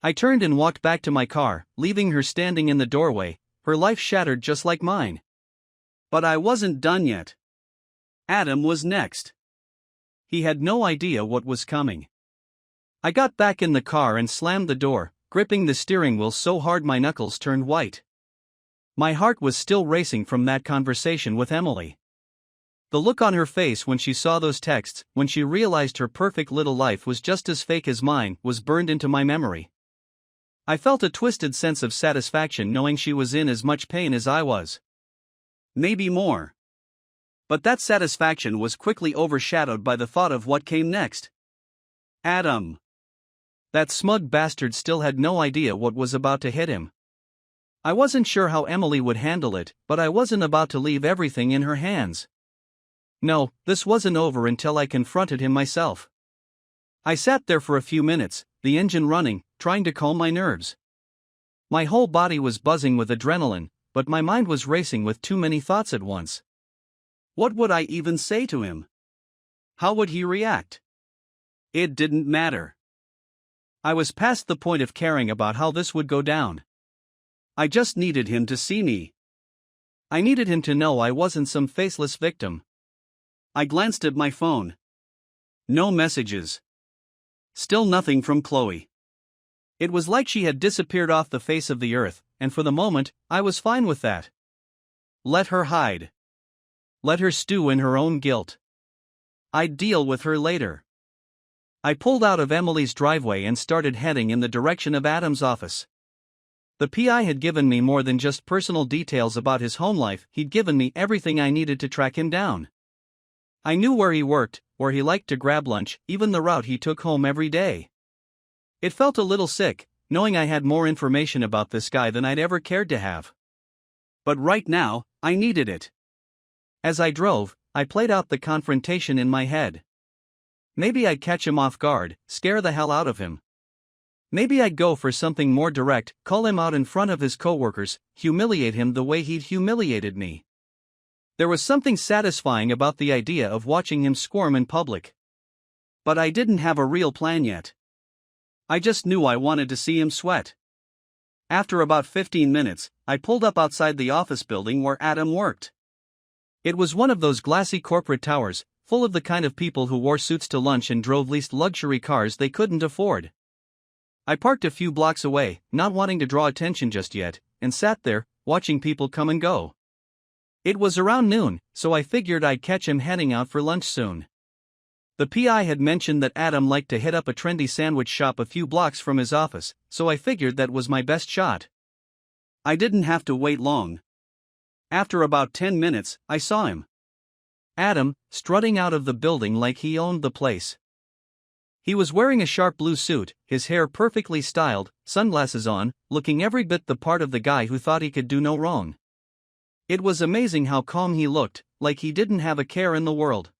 I turned and walked back to my car, leaving her standing in the doorway, her life shattered just like mine. But I wasn't done yet. Adam was next. He had no idea what was coming. I got back in the car and slammed the door, gripping the steering wheel so hard my knuckles turned white. My heart was still racing from that conversation with Emily. The look on her face when she saw those texts, when she realized her perfect little life was just as fake as mine, was burned into my memory. I felt a twisted sense of satisfaction knowing she was in as much pain as I was. maybe more. But that satisfaction was quickly overshadowed by the thought of what came next. Adam. That smug bastard still had no idea what was about to hit him. I wasn't sure how Emily would handle it, but I wasn't about to leave everything in her hands. No, this wasn't over until I confronted him myself. I sat there for a few minutes, the engine running, trying to calm my nerves. My whole body was buzzing with adrenaline, but my mind was racing with too many thoughts at once. What would I even say to him? How would he react? It didn't matter. I was past the point of caring about how this would go down. I just needed him to see me. I needed him to know I wasn't some faceless victim. I glanced at my phone. No messages. Still nothing from Chloe. It was like she had disappeared off the face of the earth, and for the moment, I was fine with that. Let her hide. Let her stew in her own guilt. I'd deal with her later. I pulled out of Emily's driveway and started heading in the direction of Adam's office. The PI had given me more than just personal details about his home life, he'd given me everything I needed to track him down. I knew where he worked, where he liked to grab lunch, even the route he took home every day. It felt a little sick, knowing I had more information about this guy than I'd ever cared to have. But right now, I needed it. As I drove, I played out the confrontation in my head. Maybe I'd catch him off guard, scare the hell out of him. Maybe I'd go for something more direct, call him out in front of his coworkers, humiliate him the way he'd humiliated me. There was something satisfying about the idea of watching him squirm in public. But I didn't have a real plan yet. I just knew I wanted to see him sweat. After about 15 minutes, I pulled up outside the office building where Adam worked. It was one of those glassy corporate towers, full of the kind of people who wore suits to lunch and drove leased luxury cars they couldn't afford. I parked a few blocks away, not wanting to draw attention just yet, and sat there, watching people come and go. It was around noon, so I figured I'd catch him heading out for lunch soon. The PI had mentioned that Adam liked to hit up a trendy sandwich shop a few blocks from his office, so I figured that was my best shot. I didn't have to wait long. After about 10 minutes, I saw him. Adam, strutting out of the building like he owned the place. He was wearing a sharp blue suit, his hair perfectly styled, sunglasses on, looking every bit the part of the guy who thought he could do no wrong. It was amazing how calm he looked, like he didn't have a care in the world.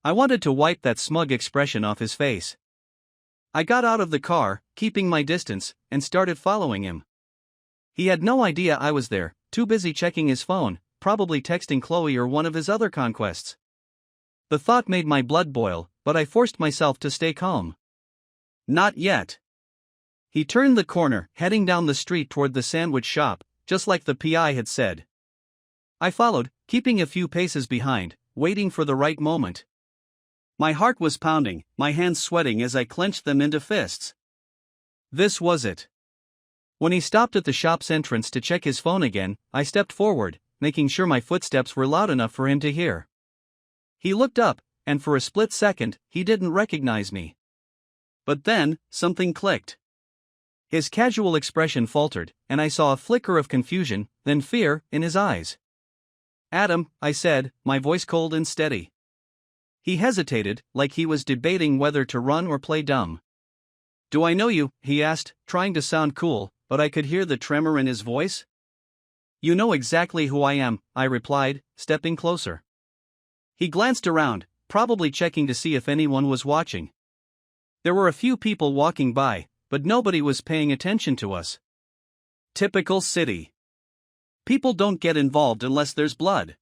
I wanted to wipe that smug expression off his face. I got out of the car, keeping my distance, and started following him. He had no idea I was there, too busy checking his phone, probably texting Chloe or one of his other conquests. The thought made my blood boil, but I forced myself to stay calm. Not yet. He turned the corner, heading down the street toward the sandwich shop, just like the PI had said. I followed, keeping a few paces behind, waiting for the right moment. My heart was pounding, my hands sweating as I clenched them into fists. This was it. When he stopped at the shop's entrance to check his phone again, I stepped forward, making sure my footsteps were loud enough for him to hear. He looked up, and for a split second, he didn't recognize me. But then, something clicked. His casual expression faltered, and I saw a flicker of confusion, then fear, in his eyes. "Adam," I said, my voice cold and steady. He hesitated, like he was debating whether to run or play dumb. "Do I know you?" he asked, trying to sound cool, but I could hear the tremor in his voice. "You know exactly who I am," I replied, stepping closer. He glanced around, probably checking to see if anyone was watching. There were a few people walking by, but nobody was paying attention to us. Typical city. People don't get involved unless there's blood.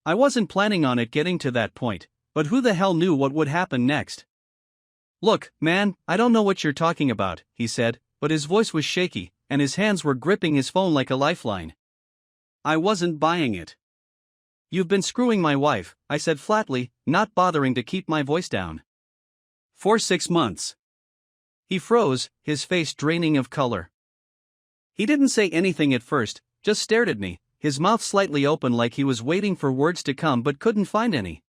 I wasn't planning on it getting to that point, but who the hell knew what would happen next? "Look, man, I don't know what you're talking about," he said, but his voice was shaky, and his hands were gripping his phone like a lifeline. I wasn't buying it. "You've been screwing my wife," I said flatly, not bothering to keep my voice down. "For 6 months. He froze, his face draining of color. He didn't say anything at first, just stared at me, his mouth slightly open like he was waiting for words to come but couldn't find any.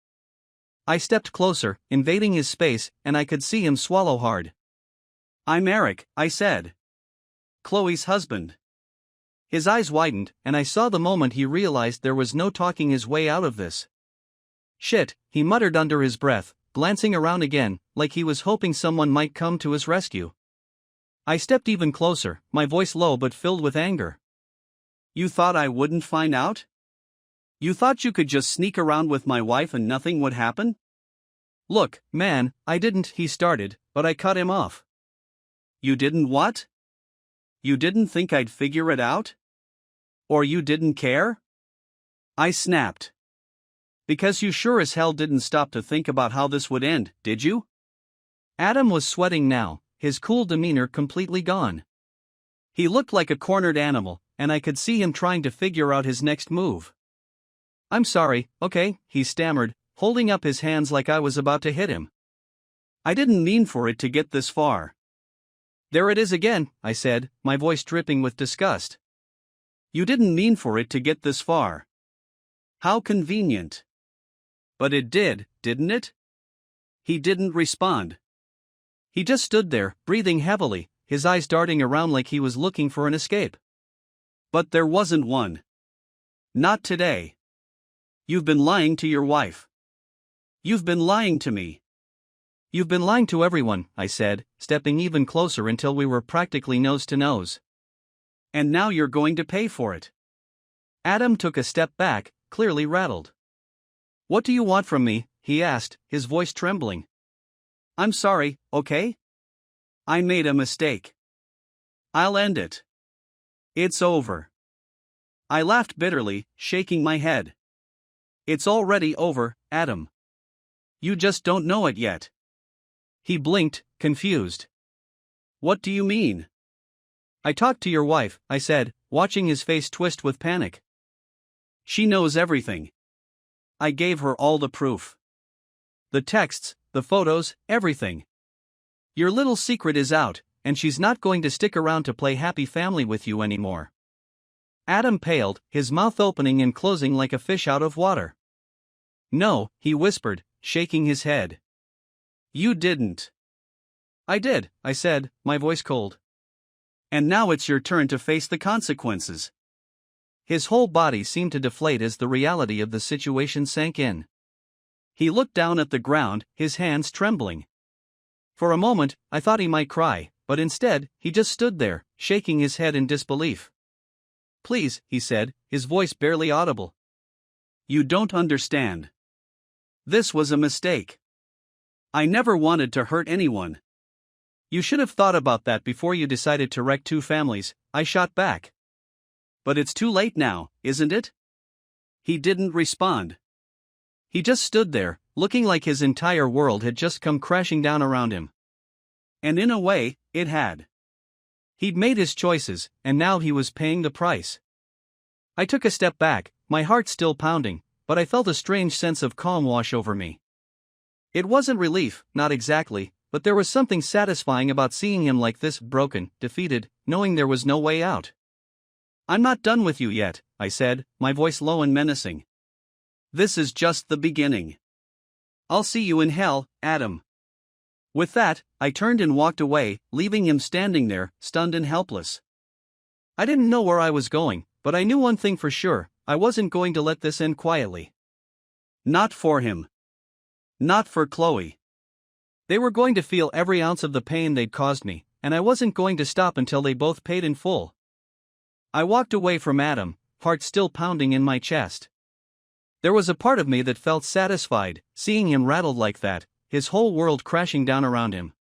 I stepped closer, invading his space, and I could see him swallow hard. "I'm Eric," I said. "Chloe's husband." His eyes widened, and I saw the moment he realized there was no talking his way out of this. Shit, he muttered under his breath, glancing around again, like he was hoping someone might come to his rescue. I stepped even closer, my voice low but filled with anger. You thought I wouldn't find out? You thought you could just sneak around with my wife and nothing would happen? Look, man, I didn't, he started, but I cut him off. You didn't what? You didn't think I'd figure it out? Or you didn't care? I snapped. Because you sure as hell didn't stop to think about how this would end, did you? Adam was sweating now, his cool demeanor completely gone. He looked like a cornered animal, and I could see him trying to figure out his next move. I'm sorry, okay, he stammered, holding up his hands like I was about to hit him. I didn't mean for it to get this far. There it is again, I said, my voice dripping with disgust. You didn't mean for it to get this far. How convenient. But it did, didn't it? He didn't respond. He just stood there, breathing heavily, his eyes darting around like he was looking for an escape. But there wasn't one. Not today. You've been lying to your wife. You've been lying to me. You've been lying to everyone, I said, stepping even closer until we were practically nose to nose. And now you're going to pay for it. Adam took a step back, clearly rattled. What do you want from me? He asked, his voice trembling. I'm sorry, okay? I made a mistake. I'll end it. It's over. I laughed bitterly, shaking my head. It's already over, Adam. You just don't know it yet. He blinked, confused. What do you mean? I talked to your wife, I said, watching his face twist with panic. She knows everything. I gave her all the proof. The texts, the photos, everything. Your little secret is out, and she's not going to stick around to play happy family with you anymore. Adam paled, his mouth opening and closing like a fish out of water. No, he whispered, shaking his head. You didn't. I did, I said, my voice cold. And now it's your turn to face the consequences. His whole body seemed to deflate as the reality of the situation sank in. He looked down at the ground, his hands trembling. For a moment, I thought he might cry, but instead, he just stood there, shaking his head in disbelief. Please, he said, his voice barely audible. You don't understand. This was a mistake. I never wanted to hurt anyone. You should have thought about that before you decided to wreck two families, I shot back. But it's too late now, isn't it? He didn't respond. He just stood there, looking like his entire world had just come crashing down around him. And in a way, it had. He'd made his choices, and now he was paying the price. I took a step back, my heart still pounding, but I felt a strange sense of calm wash over me. It wasn't relief, not exactly, but there was something satisfying about seeing him like this, broken, defeated, knowing there was no way out. I'm not done with you yet, I said, my voice low and menacing. This is just the beginning. I'll see you in hell, Adam. With that, I turned and walked away, leaving him standing there, stunned and helpless. I didn't know where I was going, but I knew one thing for sure, I wasn't going to let this end quietly. Not for him. Not for Chloe. They were going to feel every ounce of the pain they'd caused me, and I wasn't going to stop until they both paid in full. I walked away from Adam, heart still pounding in my chest. There was a part of me that felt satisfied, seeing him rattled like that, his whole world crashing down around him.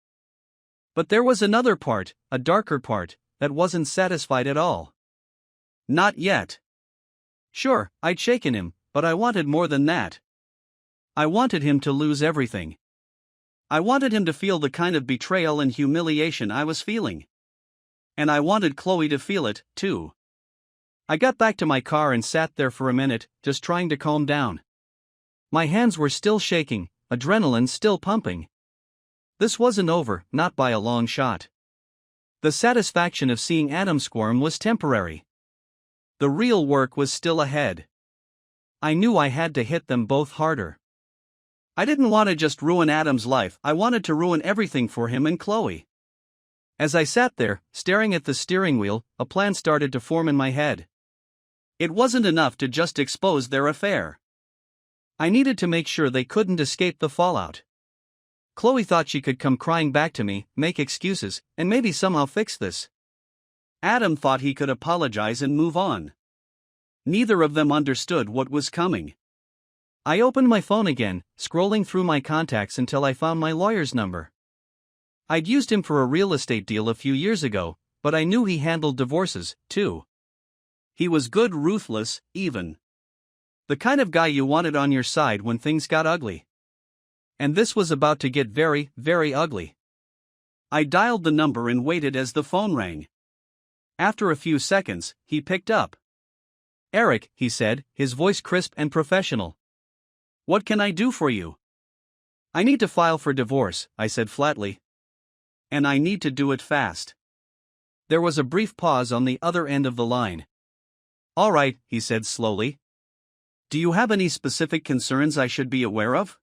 But there was another part, a darker part, that wasn't satisfied at all. Not yet. Sure, I'd shaken him, but I wanted more than that. I wanted him to lose everything. I wanted him to feel the kind of betrayal and humiliation I was feeling. And I wanted Chloe to feel it, too. I got back to my car and sat there for a minute, just trying to calm down. My hands were still shaking, adrenaline still pumping. This wasn't over, not by a long shot. The satisfaction of seeing Adam squirm was temporary. The real work was still ahead. I knew I had to hit them both harder. I didn't want to just ruin Adam's life, I wanted to ruin everything for him and Chloe. As I sat there, staring at the steering wheel, a plan started to form in my head. It wasn't enough to just expose their affair. I needed to make sure they couldn't escape the fallout. Chloe thought she could come crying back to me, make excuses, and maybe somehow fix this. Adam thought he could apologize and move on. Neither of them understood what was coming. I opened my phone again, scrolling through my contacts until I found my lawyer's number. I'd used him for a real estate deal a few years ago, but I knew he handled divorces, too. He was good, ruthless, even. The kind of guy you wanted on your side when things got ugly. And this was about to get very, very ugly. I dialed the number and waited as the phone rang. After a few seconds, he picked up. "Eric," he said, his voice crisp and professional. "What can I do for you?" "I need to file for divorce," I said flatly. "And I need to do it fast." There was a brief pause on the other end of the line. "All right," he said slowly. "Do you have any specific concerns I should be aware of?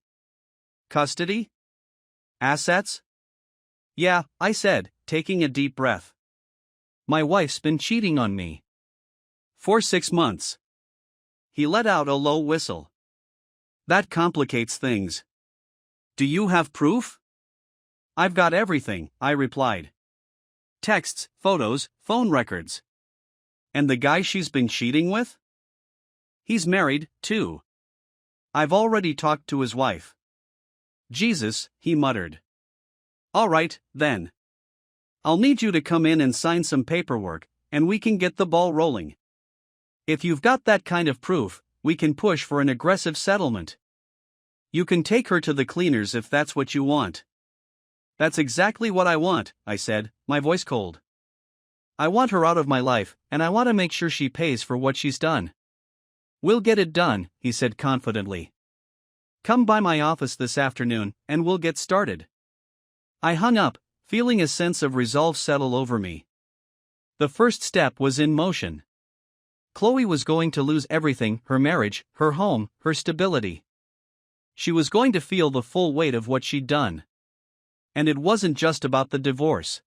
Custody? Assets?" "Yeah," I said, taking a deep breath. "My wife's been cheating on me. For 6 months." He let out a low whistle. "That complicates things. Do you have proof?" "I've got everything," I replied. "Texts, photos, phone records." "And the guy she's been cheating with?" "He's married, too. I've already talked to his wife." "Jesus," he muttered. "All right, then. I'll need you to come in and sign some paperwork, and we can get the ball rolling. If you've got that kind of proof, we can push for an aggressive settlement. You can take her to the cleaners if that's what you want." "That's exactly what I want," I said, my voice cold. "I want her out of my life, and I want to make sure she pays for what she's done." "We'll get it done," he said confidently. "Come by my office this afternoon, and we'll get started." I hung up, feeling a sense of resolve settle over me. The first step was in motion. Chloe was going to lose everything: her marriage, her home, her stability. She was going to feel the full weight of what she'd done. And it wasn't just about the divorce.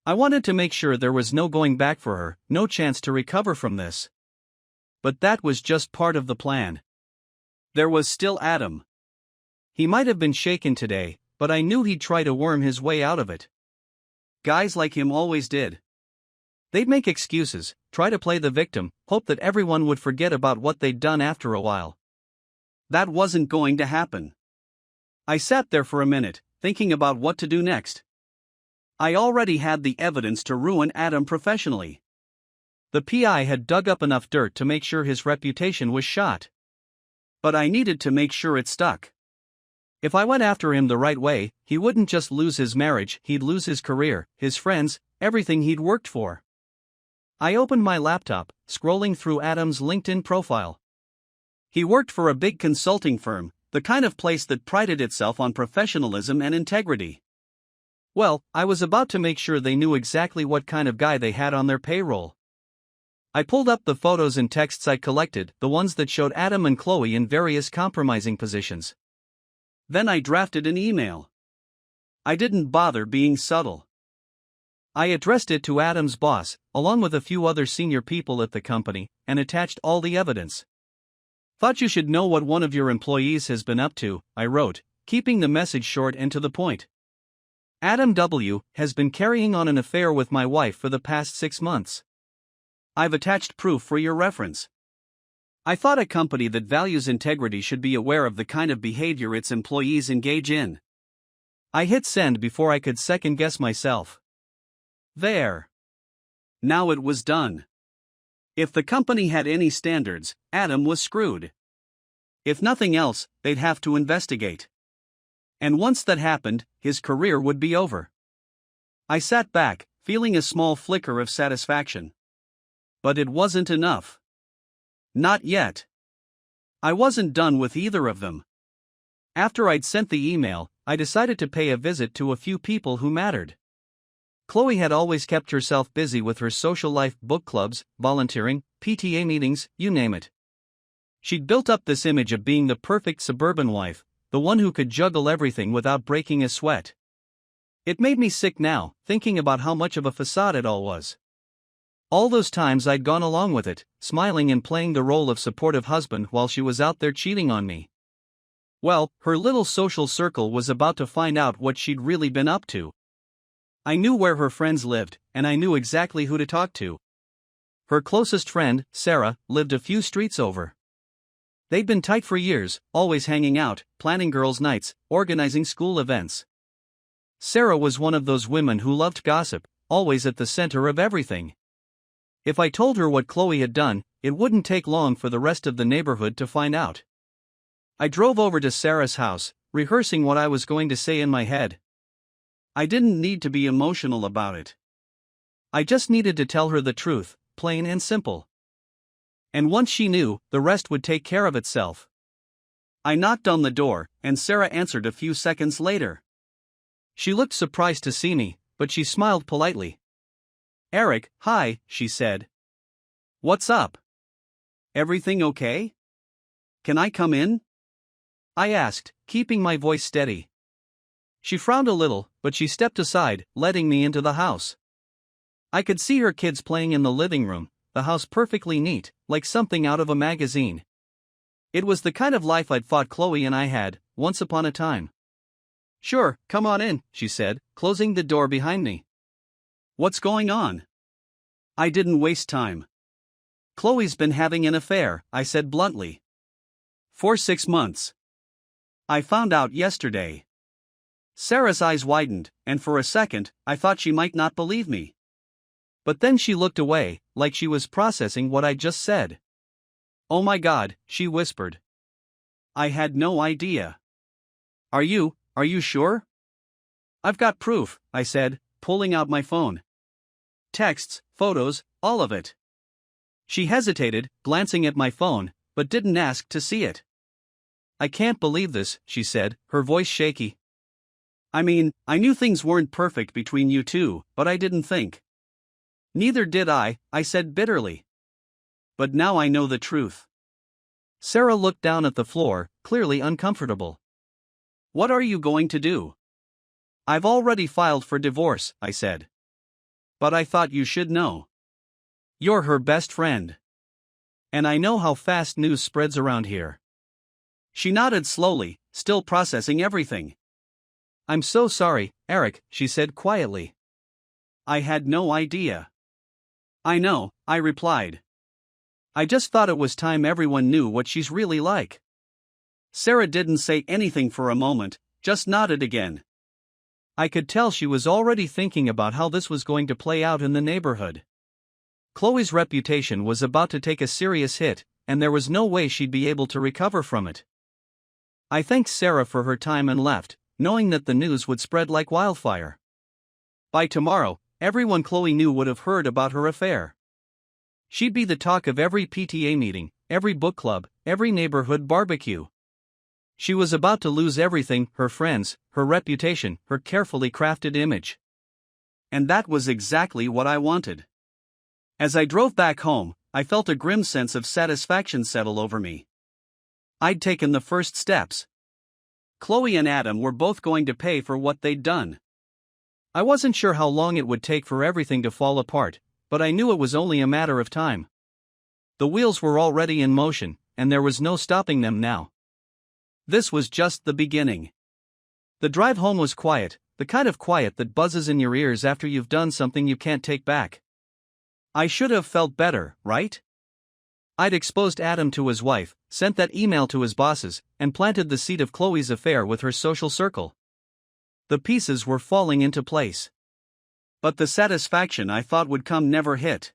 I wanted to make sure there was no going back for her, no chance to recover from this. But that was just part of the plan. There was still Adam. He might have been shaken today, but I knew he'd try to worm his way out of it. Guys like him always did. They'd make excuses, try to play the victim, hope that everyone would forget about what they'd done after a while. That wasn't going to happen. I sat there for a minute, thinking about what to do next. I already had the evidence to ruin Adam professionally. The PI had dug up enough dirt to make sure his reputation was shot. But I needed to make sure it stuck. If I went after him the right way, he wouldn't just lose his marriage, he'd lose his career, his friends, everything he'd worked for. I opened my laptop, scrolling through Adam's LinkedIn profile. He worked for a big consulting firm, the kind of place that prided itself on professionalism and integrity. Well, I was about to make sure they knew exactly what kind of guy they had on their payroll. I pulled up the photos and texts I collected, the ones that showed Adam and Chloe in various compromising positions. Then I drafted an email. I didn't bother being subtle. I addressed it to Adam's boss, along with a few other senior people at the company, and attached all the evidence. "Thought you should know what one of your employees has been up to," I wrote, keeping the message short and to the point. "Adam W. has been carrying on an affair with my wife for the past 6 months. I've attached proof for your reference." I thought a company that values integrity should be aware of the kind of behavior its employees engage in. I hit send before I could second-guess myself. There. Now it was done. If the company had any standards, Adam was screwed. If nothing else, they'd have to investigate. And once that happened, his career would be over. I sat back, feeling a small flicker of satisfaction. But it wasn't enough. Not yet. I wasn't done with either of them. After I'd sent the email, I decided to pay a visit to a few people who mattered. Chloe had always kept herself busy with her social life, book clubs, volunteering, PTA meetings, you name it. She'd built up this image of being the perfect suburban wife, the one who could juggle everything without breaking a sweat. It made me sick now, thinking about how much of a facade it all was. All those times I'd gone along with it, smiling and playing the role of supportive husband while she was out there cheating on me. Well, her little social circle was about to find out what she'd really been up to. I knew where her friends lived, and I knew exactly who to talk to. Her closest friend, Sarah, lived a few streets over. They'd been tight for years, always hanging out, planning girls' nights, organizing school events. Sarah was one of those women who loved gossip, always at the center of everything. If I told her what Chloe had done, it wouldn't take long for the rest of the neighborhood to find out. I drove over to Sarah's house, rehearsing what I was going to say in my head. I didn't need to be emotional about it. I just needed to tell her the truth, plain and simple. And once she knew, the rest would take care of itself. I knocked on the door, and Sarah answered a few seconds later. She looked surprised to see me, but she smiled politely. "Eric, hi," she said. "What's up? Everything okay? Can I come in?" I asked, keeping my voice steady. She frowned a little, but she stepped aside, letting me into the house. I could see her kids playing in the living room, the house perfectly neat, like something out of a magazine. It was the kind of life I'd thought Chloe and I had, once upon a time. "Sure, come on in," she said, closing the door behind me. "What's going on?" I didn't waste time. "Chloe's been having an affair," I said bluntly. "For 6 months. I found out yesterday." Sarah's eyes widened, and for a second, I thought she might not believe me. But then she looked away, like she was processing what I'd just said. "Oh my God," she whispered. "I had no idea." Are you sure?" "I've got proof," I said, pulling out my phone. "Texts, photos, all of it." She hesitated, glancing at my phone, but didn't ask to see it. "I can't believe this," she said, her voice shaky. "I mean, I knew things weren't perfect between you two, but I didn't think." "Neither did I said bitterly. "But now I know the truth." Sarah looked down at the floor, clearly uncomfortable. "What are you going to do?" "I've already filed for divorce," I said. "But I thought you should know. You're her best friend. And I know how fast news spreads around here." She nodded slowly, still processing everything. "I'm so sorry, Eric," she said quietly. "I had no idea." "I know," I replied. "I just thought it was time everyone knew what she's really like." Sarah didn't say anything for a moment, just nodded again. I could tell she was already thinking about how this was going to play out in the neighborhood. Chloe's reputation was about to take a serious hit, and there was no way she'd be able to recover from it. I thanked Sarah for her time and left, knowing that the news would spread like wildfire. By tomorrow, everyone Chloe knew would have heard about her affair. She'd be the talk of every PTA meeting, every book club, every neighborhood barbecue. She was about to lose everything: her friends, her reputation, her carefully crafted image. And that was exactly what I wanted. As I drove back home, I felt a grim sense of satisfaction settle over me. I'd taken the first steps. Chloe and Adam were both going to pay for what they'd done. I wasn't sure how long it would take for everything to fall apart, but I knew it was only a matter of time. The wheels were already in motion, and there was no stopping them now. This was just the beginning. The drive home was quiet, the kind of quiet that buzzes in your ears after you've done something you can't take back. I should have felt better, right? I'd exposed Adam to his wife, sent that email to his bosses, and planted the seed of Chloe's affair with her social circle. The pieces were falling into place. But the satisfaction I thought would come never hit.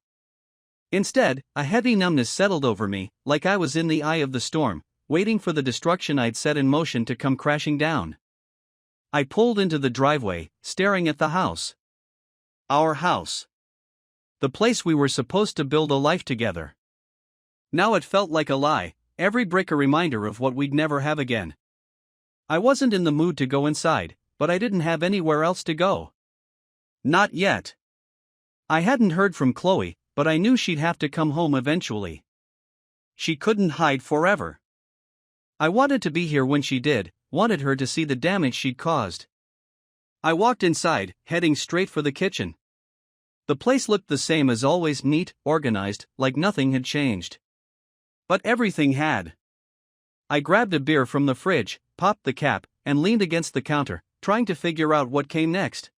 Instead, a heavy numbness settled over me, like I was in the eye of the storm, waiting for the destruction I'd set in motion to come crashing down. I pulled into the driveway, staring at the house. Our house. The place we were supposed to build a life together. Now it felt like a lie, every brick a reminder of what we'd never have again. I wasn't in the mood to go inside, but I didn't have anywhere else to go. Not yet. I hadn't heard from Chloe, but I knew she'd have to come home eventually. She couldn't hide forever. I wanted to be here when she did, wanted her to see the damage she'd caused. I walked inside, heading straight for the kitchen. The place looked the same as always, neat, organized, like nothing had changed. But everything had. I grabbed a beer from the fridge, popped the cap, and leaned against the counter, trying to figure out what came next.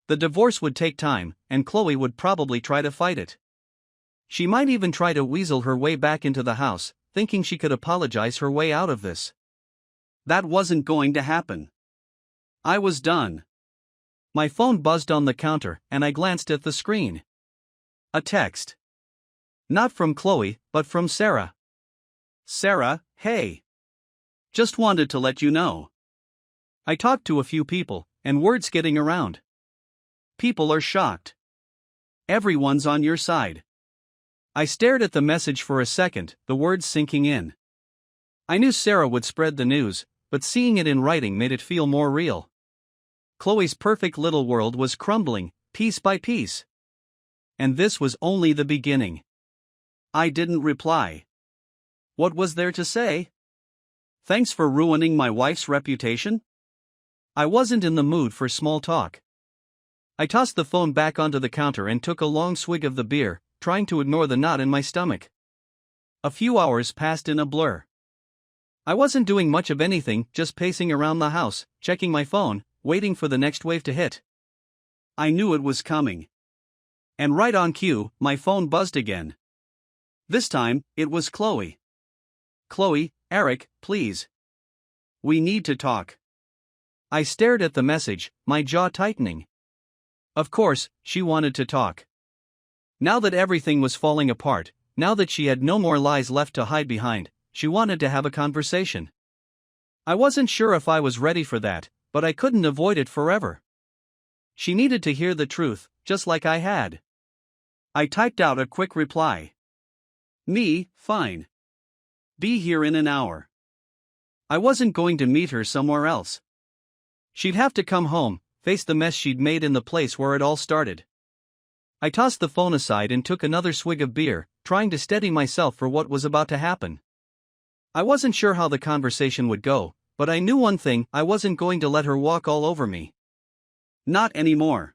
The divorce would take time, and Chloe would probably try to fight it. She might even try to weasel her way back into the house, thinking she could apologize her way out of this. That wasn't going to happen. I was done. My phone buzzed on the counter, and I glanced at the screen. A text. Not from Chloe, but from Sarah. Sarah, hey. Just wanted to let you know. I talked to a few people, and word's getting around. People are shocked. Everyone's on your side. I stared at the message for a second, the words sinking in. I knew Sarah would spread the news, but seeing it in writing made it feel more real. Chloe's perfect little world was crumbling, piece by piece. And this was only the beginning. I didn't reply. What was there to say? Thanks for ruining my wife's reputation? I wasn't in the mood for small talk. I tossed the phone back onto the counter and took a long swig of the beer, trying to ignore the knot in my stomach. A few hours passed in a blur. I wasn't doing much of anything, just pacing around the house, checking my phone, waiting for the next wave to hit. I knew it was coming. And right on cue, my phone buzzed again. This time, it was Chloe. Chloe, Eric, please. We need to talk. I stared at the message, my jaw tightening. Of course, she wanted to talk. Now that everything was falling apart, now that she had no more lies left to hide behind, she wanted to have a conversation. I wasn't sure if I was ready for that, but I couldn't avoid it forever. She needed to hear the truth, just like I had. I typed out a quick reply. Me, fine. Be here in an hour. I wasn't going to meet her somewhere else. She'd have to come home, face the mess she'd made in the place where it all started. I tossed the phone aside and took another swig of beer, trying to steady myself for what was about to happen. I wasn't sure how the conversation would go, but I knew one thing: I wasn't going to let her walk all over me. Not anymore.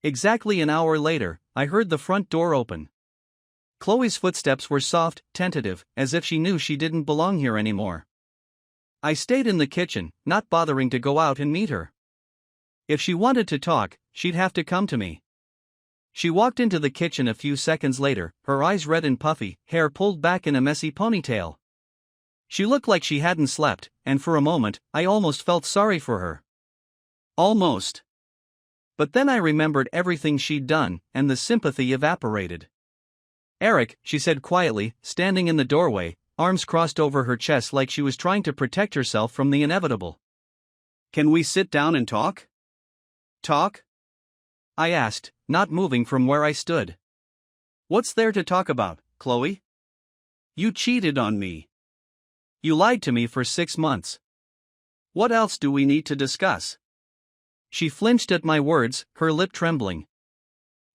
Exactly an hour later, I heard the front door open. Chloe's footsteps were soft, tentative, as if she knew she didn't belong here anymore. I stayed in the kitchen, not bothering to go out and meet her. If she wanted to talk, she'd have to come to me. She walked into the kitchen a few seconds later, her eyes red and puffy, hair pulled back in a messy ponytail. She looked like she hadn't slept, and for a moment, I almost felt sorry for her. Almost. But then I remembered everything she'd done, and the sympathy evaporated. Eric, she said quietly, standing in the doorway, arms crossed over her chest like she was trying to protect herself from the inevitable. Can we sit down and talk? Talk? I asked, not moving from where I stood. What's there to talk about, Chloe? You cheated on me. You lied to me for 6 months. What else do we need to discuss? She flinched at my words, her lip trembling.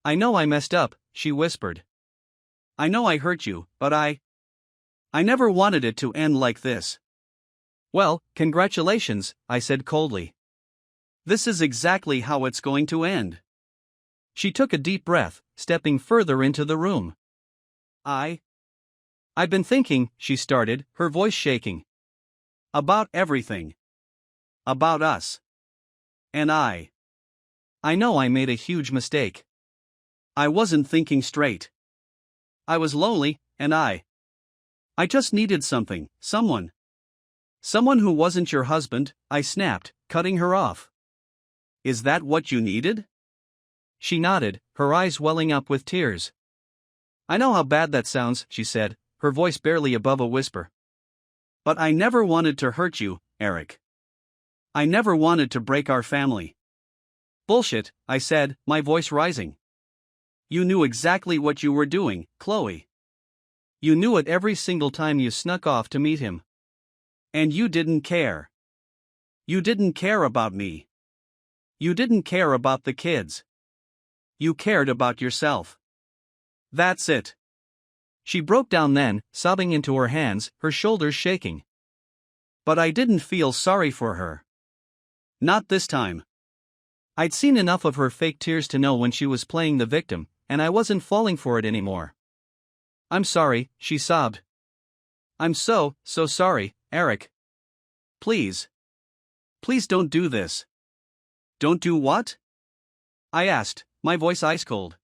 I know I messed up, she whispered. I know I hurt you, but I never wanted it to end like this. Well, congratulations, I said coldly. This is exactly how it's going to end. She took a deep breath, stepping further into the room. I've been thinking, she started, her voice shaking. About everything. About us. And I know I made a huge mistake. I wasn't thinking straight. I was lonely, and I just needed something, someone. Someone who wasn't your husband, I snapped, cutting her off. Is that what you needed? She nodded, her eyes welling up with tears. I know how bad that sounds, she said, her voice barely above a whisper. But I never wanted to hurt you, Eric. I never wanted to break our family. Bullshit, I said, my voice rising. You knew exactly what you were doing, Chloe. You knew it every single time you snuck off to meet him. And you didn't care. You didn't care about me. You didn't care about the kids. You cared about yourself. That's it. She broke down then, sobbing into her hands, her shoulders shaking. But I didn't feel sorry for her. Not this time. I'd seen enough of her fake tears to know when she was playing the victim, and I wasn't falling for it anymore. "I'm sorry," she sobbed. "I'm so sorry, Eric. Please. Please don't do this." "Don't do what?" I asked, my voice ice cold.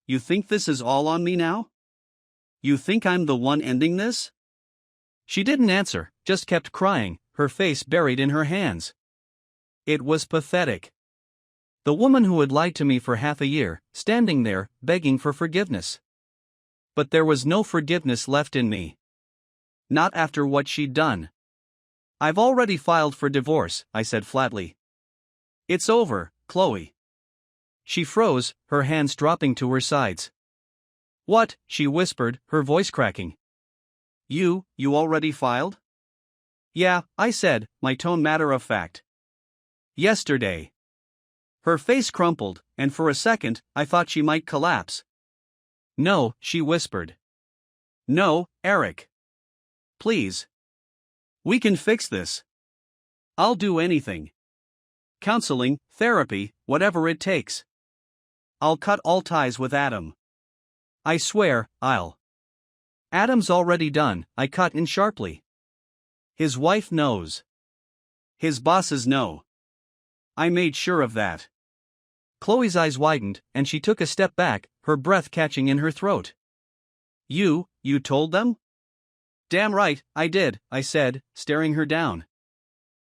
"You think this is all on me now? You think I'm the one ending this?" She didn't answer, just kept crying, her face buried in her hands. It was pathetic. The woman who had lied to me for half a year, standing there, begging for forgiveness. But there was no forgiveness left in me. Not after what she'd done. "I've already filed for divorce," I said flatly. "It's over, Chloe." She froze, her hands dropping to her sides. "What?" she whispered, her voice cracking. You already filed?" "Yeah," I said, my tone matter of fact. "Yesterday." Her face crumpled, and for a second, I thought she might collapse. "No," she whispered. "No, Eric. Please. We can fix this. I'll do anything. Counseling, therapy, whatever it takes. I'll cut all ties with Adam. I swear, I'll." "Adam's already done," I cut in sharply. "His wife knows. His bosses know. I made sure of that." Chloe's eyes widened, and she took a step back, her breath catching in her throat. You told them?" "Damn right, I did," I said, staring her down.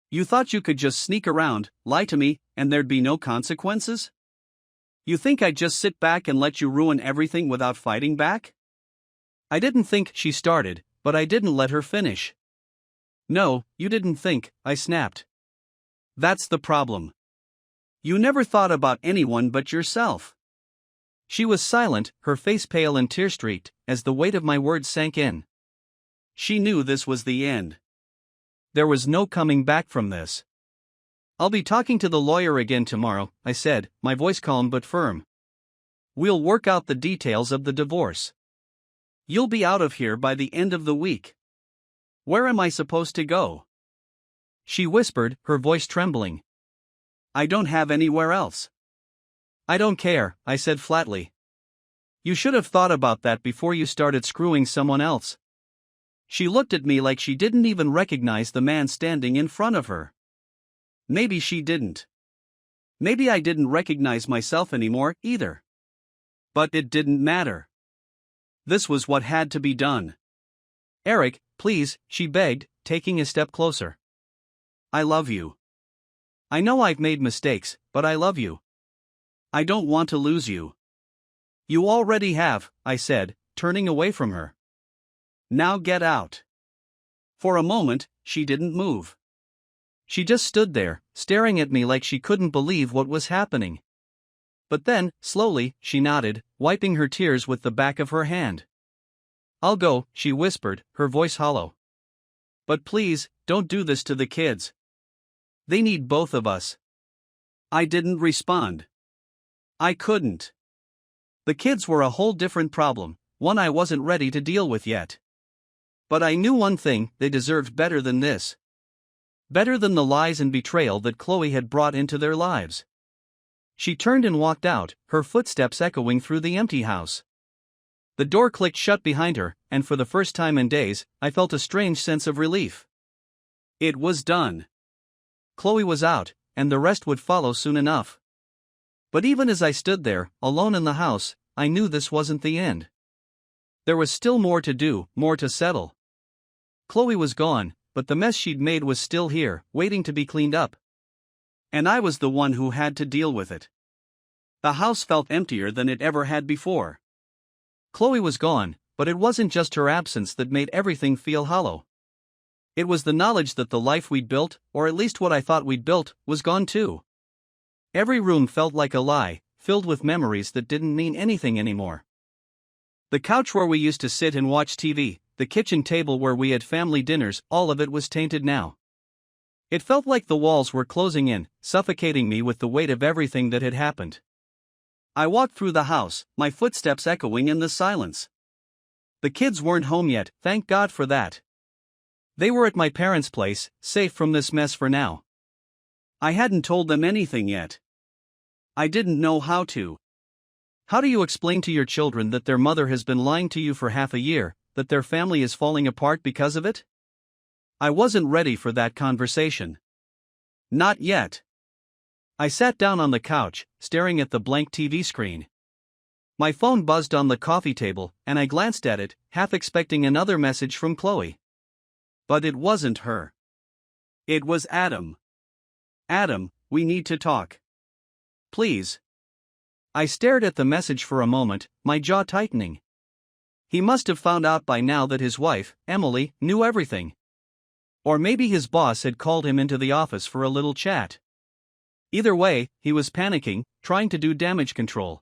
"You thought you could just sneak around, lie to me, and there'd be no consequences? You think I'd just sit back and let you ruin everything without fighting back?" I didn't think, she started, but I didn't let her finish. "No, you didn't think," I snapped. "That's the problem. You never thought about anyone but yourself." She was silent, her face pale and tear-streaked, as the weight of my words sank in. She knew this was the end. There was no coming back from this. "I'll be talking to the lawyer again tomorrow," I said, my voice calm but firm. "We'll work out the details of the divorce. You'll be out of here by the end of the week. Where am I supposed to go?" She whispered, her voice trembling. "I don't have anywhere else." "I don't care," I said flatly. "You should have thought about that before you started screwing someone else." She looked at me like she didn't even recognize the man standing in front of her. Maybe she didn't. Maybe I didn't recognize myself anymore, either. But it didn't matter. This was what had to be done. "Eric, please," she begged, taking a step closer. "I love you. I know I've made mistakes, but I love you. I don't want to lose you." "You already have," I said, turning away from her. "Now get out." For a moment, she didn't move. She just stood there, staring at me like she couldn't believe what was happening. But then, slowly, she nodded, wiping her tears with the back of her hand. "I'll go," she whispered, her voice hollow. "But please, don't do this to the kids. They need both of us." I didn't respond. I couldn't. The kids were a whole different problem, one I wasn't ready to deal with yet. But I knew one thing: they deserved better than this. Better than the lies and betrayal that Chloe had brought into their lives. She turned and walked out, her footsteps echoing through the empty house. The door clicked shut behind her, and for the first time in days, I felt a strange sense of relief. It was done. Chloe was out, and the rest would follow soon enough. But even as I stood there, alone in the house, I knew this wasn't the end. There was still more to do, more to settle. Chloe was gone, but the mess she'd made was still here, waiting to be cleaned up. And I was the one who had to deal with it. The house felt emptier than it ever had before. Chloe was gone, but it wasn't just her absence that made everything feel hollow. It was the knowledge that the life we'd built, or at least what I thought we'd built, was gone too. Every room felt like a lie, filled with memories that didn't mean anything anymore. The couch where we used to sit and watch TV, the kitchen table where we had family dinners, all of it was tainted now. It felt like the walls were closing in, suffocating me with the weight of everything that had happened. I walked through the house, my footsteps echoing in the silence. The kids weren't home yet, thank God for that. They were at my parents' place, safe from this mess for now. I hadn't told them anything yet. I didn't know how to. How do you explain to your children that their mother has been lying to you for half a year, that their family is falling apart because of it? I wasn't ready for that conversation. Not yet. I sat down on the couch, staring at the blank TV screen. My phone buzzed on the coffee table, and I glanced at it, half expecting another message from Chloe. But it wasn't her. It was Adam. Adam, we need to talk. Please. I stared at the message for a moment, my jaw tightening. He must have found out by now that his wife, Emily, knew everything. Or maybe his boss had called him into the office for a little chat. Either way, he was panicking, trying to do damage control.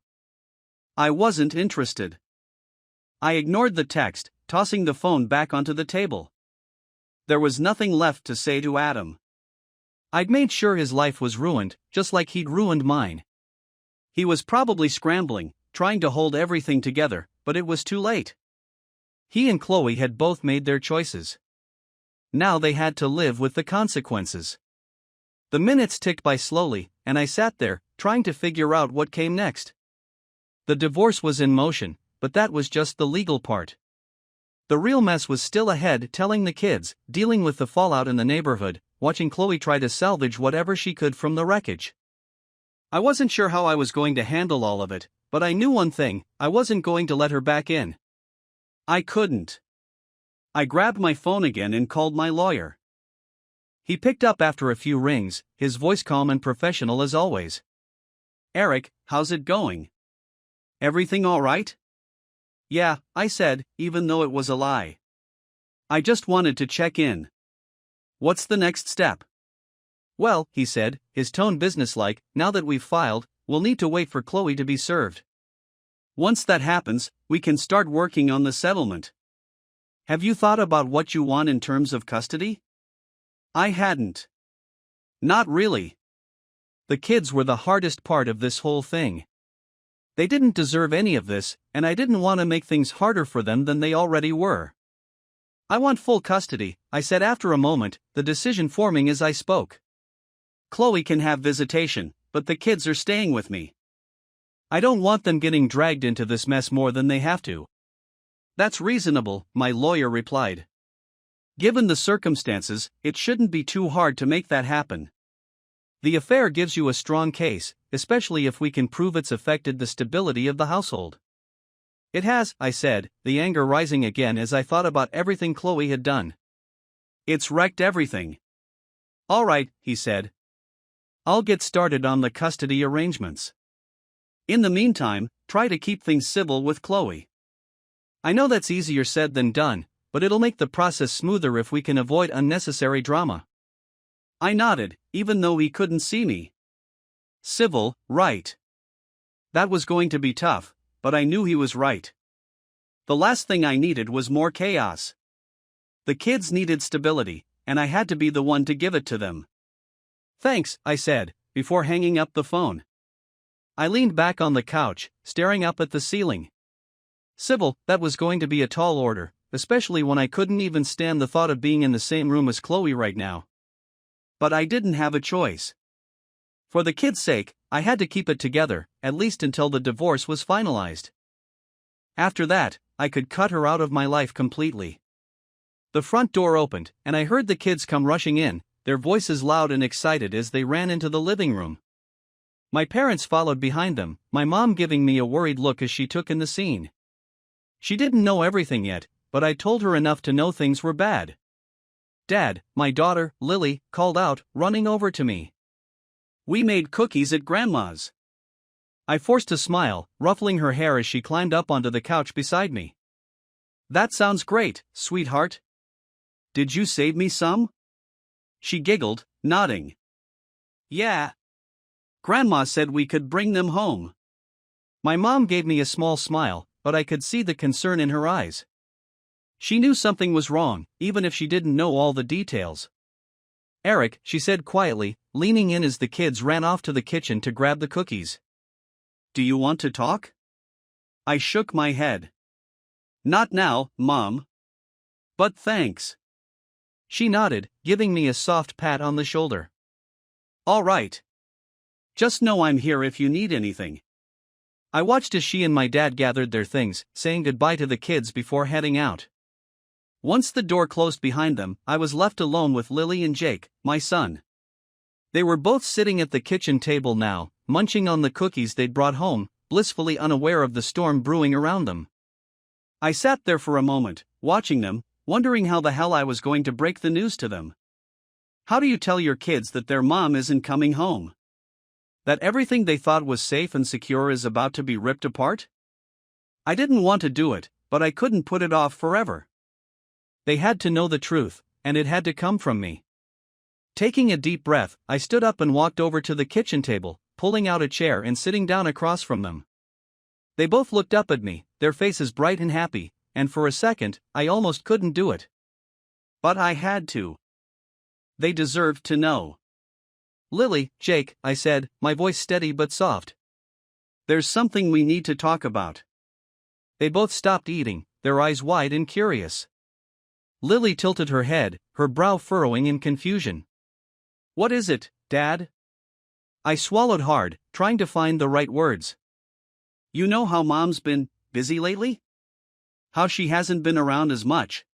I wasn't interested. I ignored the text, tossing the phone back onto the table. There was nothing left to say to Adam. I'd made sure his life was ruined, just like he'd ruined mine. He was probably scrambling, trying to hold everything together, but it was too late. He and Chloe had both made their choices. Now they had to live with the consequences. The minutes ticked by slowly, and I sat there, trying to figure out what came next. The divorce was in motion, but that was just the legal part. The real mess was still ahead, telling the kids, dealing with the fallout in the neighborhood, watching Chloe try to salvage whatever she could from the wreckage. I wasn't sure how I was going to handle all of it, but I knew one thing: I wasn't going to let her back in. I couldn't. I grabbed my phone again and called my lawyer. He picked up after a few rings, his voice calm and professional as always. Eric, how's it going? Everything all right? Yeah, I said, even though it was a lie. I just wanted to check in. What's the next step? Well, he said, his tone businesslike, now that we've filed, we'll need to wait for Chloe to be served. Once that happens, we can start working on the settlement. Have you thought about what you want in terms of custody? I hadn't. Not really. The kids were the hardest part of this whole thing. They didn't deserve any of this, and I didn't want to make things harder for them than they already were. I want full custody, I said after a moment, the decision forming as I spoke. Chloe can have visitation, but the kids are staying with me. I don't want them getting dragged into this mess more than they have to. That's reasonable, my lawyer replied. Given the circumstances, it shouldn't be too hard to make that happen. The affair gives you a strong case, especially if we can prove it's affected the stability of the household. It has, I said, the anger rising again as I thought about everything Chloe had done. It's wrecked everything. All right, he said. I'll get started on the custody arrangements. In the meantime, try to keep things civil with Chloe. I know that's easier said than done, but it'll make the process smoother if we can avoid unnecessary drama. I nodded, even though he couldn't see me. Civil, right. That was going to be tough, but I knew he was right. The last thing I needed was more chaos. The kids needed stability, and I had to be the one to give it to them. Thanks, I said, before hanging up the phone. I leaned back on the couch, staring up at the ceiling. Civil, that was going to be a tall order, especially when I couldn't even stand the thought of being in the same room as Chloe right now. But I didn't have a choice. For the kids' sake, I had to keep it together, at least until the divorce was finalized. After that, I could cut her out of my life completely. The front door opened, and I heard the kids come rushing in, their voices loud and excited as they ran into the living room. My parents followed behind them, my mom giving me a worried look as she took in the scene. She didn't know everything yet, but I told her enough to know things were bad. Dad, my daughter, Lily, called out, running over to me. We made cookies at Grandma's. I forced a smile, ruffling her hair as she climbed up onto the couch beside me. That sounds great, sweetheart. Did you save me some? She giggled, nodding. Yeah. Grandma said we could bring them home. My mom gave me a small smile, but I could see the concern in her eyes. She knew something was wrong, even if she didn't know all the details. Eric, she said quietly, leaning in as the kids ran off to the kitchen to grab the cookies. Do you want to talk? I shook my head. Not now, Mom. But thanks. She nodded, giving me a soft pat on the shoulder. All right. Just know I'm here if you need anything. I watched as she and my dad gathered their things, saying goodbye to the kids before heading out. Once the door closed behind them, I was left alone with Lily and Jake, my son. They were both sitting at the kitchen table now, munching on the cookies they'd brought home, blissfully unaware of the storm brewing around them. I sat there for a moment, watching them, wondering how the hell I was going to break the news to them. How do you tell your kids that their mom isn't coming home? That everything they thought was safe and secure is about to be ripped apart? I didn't want to do it, but I couldn't put it off forever. They had to know the truth, and it had to come from me. Taking a deep breath, I stood up and walked over to the kitchen table, pulling out a chair and sitting down across from them. They both looked up at me, their faces bright and happy, and for a second, I almost couldn't do it. But I had to. They deserved to know. Lily, Jake, I said, my voice steady but soft. There's something we need to talk about. They both stopped eating, their eyes wide and curious. Lily tilted her head, her brow furrowing in confusion. What is it, Dad? I swallowed hard, trying to find the right words. You know how Mom's been busy lately? How she hasn't been around as much.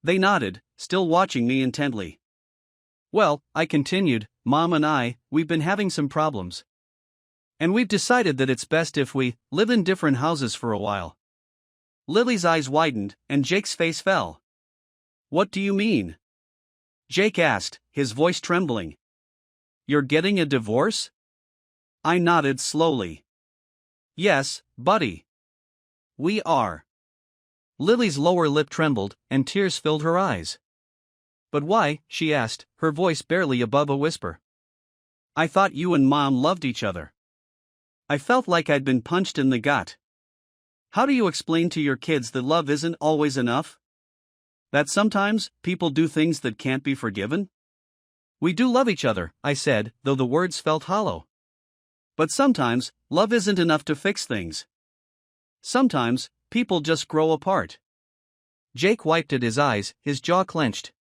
They nodded, still watching me intently. Well, I continued, Mom and we've been having some problems. And we've decided that it's best if we live in different houses for a while. Lily's eyes widened, and Jake's face fell. What do you mean? Jake asked, his voice trembling. You're getting a divorce? I nodded slowly. Yes, buddy. We are. Lily's lower lip trembled, and tears filled her eyes. But why? She asked, her voice barely above a whisper. I thought you and Mom loved each other. I felt like I'd been punched in the gut. How do you explain to your kids that love isn't always enough? That sometimes, people do things that can't be forgiven? We do love each other, I said, though the words felt hollow. But sometimes, love isn't enough to fix things. Sometimes, people just grow apart. Jake wiped at his eyes, his jaw clenched.